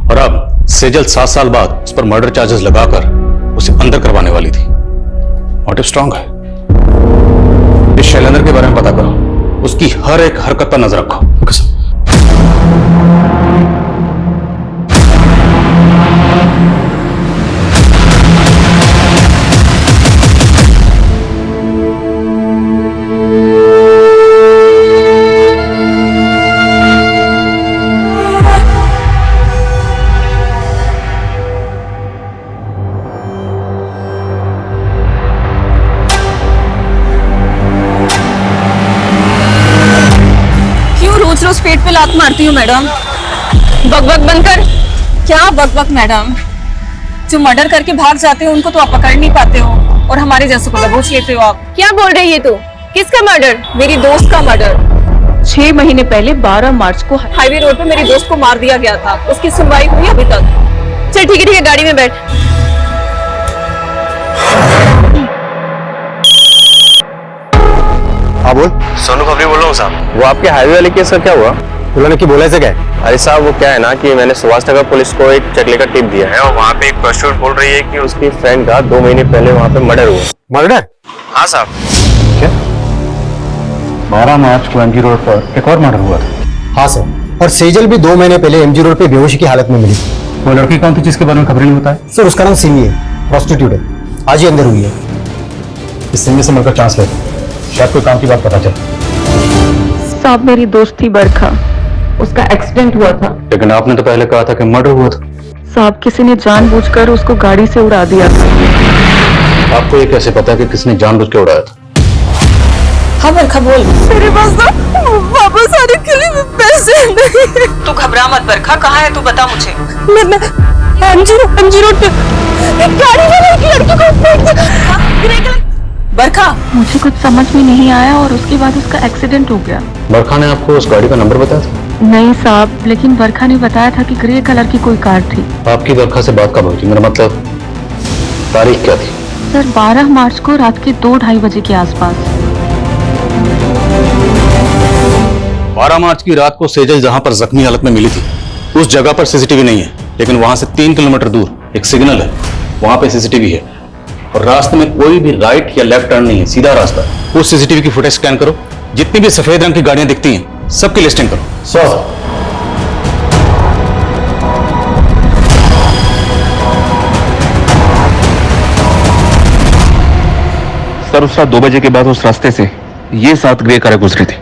और अब सेजल 7 साल बाद उस पर मर्डर चार्जेस लगाकर उसे अंदर करवाने वाली थी। मोटिव स्ट्रांग है। इस शैलेंद्र के बारे में पता करो, उसकी हर एक हरकत पर नजर रखो। Okay sir. रोज पेट पे लात मारती हूँ मैडम। बकबक बनकर क्या बकबक मैडम? जो मर्डर करके भाग जाते हो उनको तो आप पकड़ नहीं पाते हो, और हमारे जैसे को दबोच लेते हो आप। क्या बोल रही है तू? किसका मर्डर? मेरी दोस्त का मर्डर। 6 महीने पहले 12 मार्च को हाईवे रोड पे मेरी दोस्त को मार दिया गया था। उसकी सुनवाई हुई अभी तक? चल ठीक है, गाड़ी में बैठ। हाँ बोल। सोनू खबरी बोल रहा हूँ साहब। वो आपके हाईवे वाले केस का क्या हुआ? उन्होंने की बोला से क्या? अरे साहब वो क्या है ना कि मैंने सुभाष नगर पुलिस को एक चकले का टिप दिया है, और वहाँ पे एक प्रोस्टिट्यूट बोल रही है कि उसकी फ्रेंड का 2 महीने पहले वहाँ पे मर्डर हुआ। मर्डर? हाँ साहब। क्या? 12 मार्च को एमजी रोड पर एक और मर्डर हुआ था। हाँ सर, और सेजल भी 2 महीने पहले एमजी रोड पे बेहोशी की हालत में मिली। वो लड़की कौन थी जिसके बारे में खबर नहीं होता है? सर उसका नाम सिमी है, प्रोस्टिट्यूट है, आज ही अंदर हुई है। इस सिमी से मिलकर चांस लेते, शायद कोई काम की बात पता चले। साहब मेरी दोस्त थी बरखा, उसका एक्सीडेंट हुआ था। लेकिन आपने तो पहले कहा था कि मर्डर हुआ था। साहब किसी ने जानबूझकर उसको गाड़ी से उड़ा दिया था। आपको ये कैसे पता कि किसने जानबूझ के उड़ाया था? हाँ बरखा बोल। मेरे पास तो वापस आने के लिए पैसे नहीं। तू घबरा मत बरखा, कहाँ है तू बता मुझे। मैं एमजी रोड पे गाड़ी में एक लड़की को बरखा, मुझे कुछ समझ में नहीं आया और उसके बाद उसका एक्सीडेंट हो गया। बरखा ने आपको उस गाड़ी का नंबर बताया था? नहीं साहब, लेकिन बरखा ने बताया था कि ग्रे कलर की कोई कार थी। आपकी बरखा से बात कब हुई थी? मेरा मतलब तारीख क्या थी? सर 12 मार्च को रात के 2-2:30 बजे के आसपास। 12 मार्च की रात को सेजल जहां पर जख्मी हालत में मिली थी, उस जगह पर सीसीटीवी नहीं है, लेकिन वहां से 3 किलोमीटर दूर एक सिग्नल है, वहां पे सीसीटीवी है। और रास्ते में कोई भी राइट या लेफ्ट टर्न नहीं है, सीधा रास्ता है। उस सीसीटीवी की फुटेज स्कैन करो, जितनी भी सफेद रंग की गाड़ियां दिखती हैं सबकी लिस्टिंग करो। सर उस रात 2 बजे के बाद उस रास्ते से ये 7 ग्रे कारें गुजरी थी,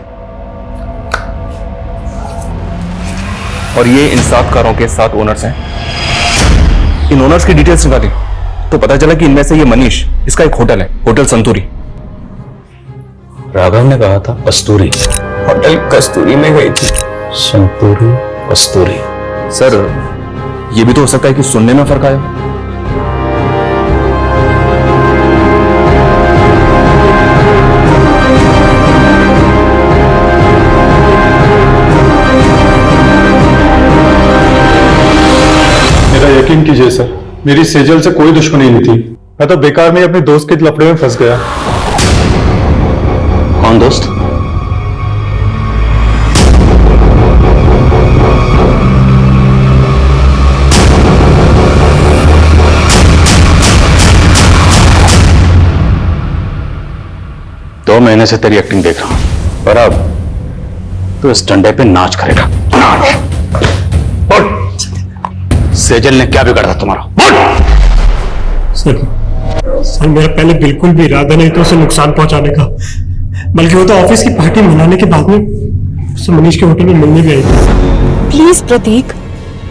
और ये इन 7 कारों के 7 ओनर्स हैं। इन ओनर्स की डिटेल्स निकाली तो पता चला कि इनमें से ये मनीष, इसका एक होटल है, होटल संतूरी। राघव ने कहा था कस्तूरी, होटल कस्तूरी में गई थी। संतूरी कस्तूरी। सर ये भी तो हो सकता है कि सुनने में फर्क आया। यकीन कीजिए सर, मेरी सेजल से कोई दुश्मनी नहीं थी। मैं तो बेकार में अपने दोस्त के लफड़े में फंस गया। कौन दोस्त? दो महीने से तेरी एक्टिंग देख रहा हूं, और अब तो इस डंडे पे नाच करेगा। सेजल ने क्या बिगाड़ा था तुम्हारा? सर मेरा पहले बिल्कुल भी इरादा नहीं था उसे नुकसान पहुंचाने का, बल्कि वो तो ऑफिस की पार्टी मनाने के बाद में उसे मनीष के होटल में मिलने भी आई थी। प्लीज प्रतीक,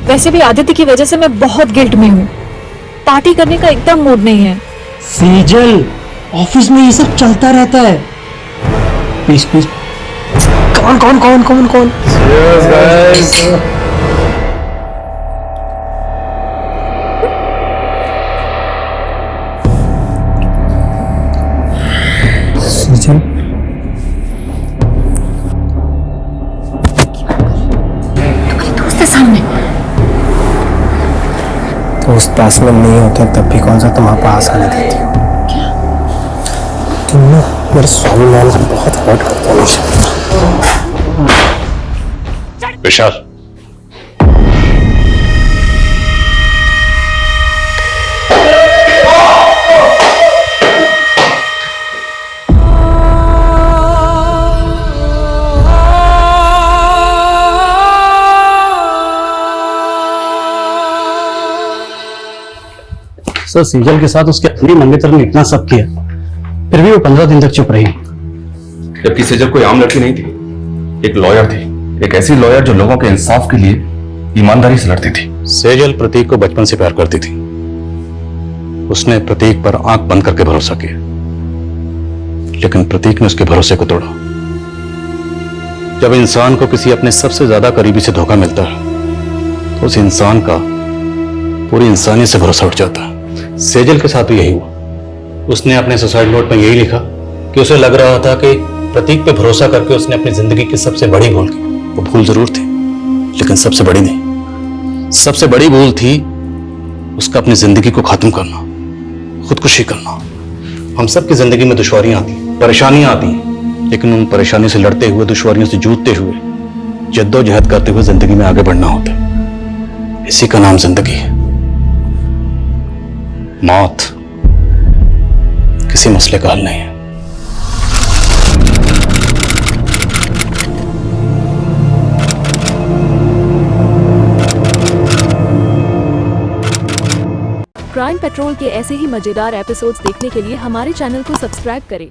वैसे भी आदित्य की वजह से मैं बहुत गिल्ट में हूँ। पार्टी करने का एकदम मूड नहीं है। सेजल, ऑफिस में ये सब चलता रहता है। Please please. कौन कौन कौन कौन कौन? सेजल, दोस्त सामने। दोस्त पास में नहीं होते तब भी कौन सा तुम पास आने देती हो? तुम ना मेरे स्वाभिमान को बहुत हर्ट करते हो। विशाल, सर सेजल के साथ उसके अपनी मंगेतर ने इतना सब किया, फिर भी वो 15 दिन तक चुप रही। जबकि सेजल कोई आम लड़की नहीं थी, एक लॉयर थी, एक ऐसी लॉयर जो लोगों के इंसाफ के लिए ईमानदारी से लड़ती थी। सेजल प्रतीक को बचपन से प्यार करती थी। उसने प्रतीक पर आंख बंद करके भरोसा किया, लेकिन प्रतीक ने उसके भरोसे को तोड़ा। जब इंसान को किसी अपने सबसे ज्यादा करीबी से धोखा मिलता है तो उस इंसान का पूरी इंसानियत से भरोसा उठ जाता है। सेजल के साथ भी यही हुआ। उसने अपने सुसाइड नोट में यही लिखा कि उसे लग रहा था कि प्रतीक पे भरोसा करके उसने अपनी जिंदगी की सबसे बड़ी भूल की। वो भूल जरूर थी, लेकिन सबसे बड़ी नहीं। सबसे बड़ी भूल थी उसका अपनी जिंदगी को खत्म करना, खुदकुशी करना। हम सबकी जिंदगी में दुश्वारियां आती, परेशानियां आती हैं, लेकिन उन परेशानियों से लड़ते हुए, दुश्वारियों से जूझते हुए, जद्दोजहद करते हुए जिंदगी में आगे बढ़ना होता है। इसी का नाम जिंदगी है। मौत किसी मसले का हल नहीं है। क्राइम पेट्रोल के ऐसे ही मजेदार एपिसोड्स देखने के लिए हमारे चैनल को सब्सक्राइब करें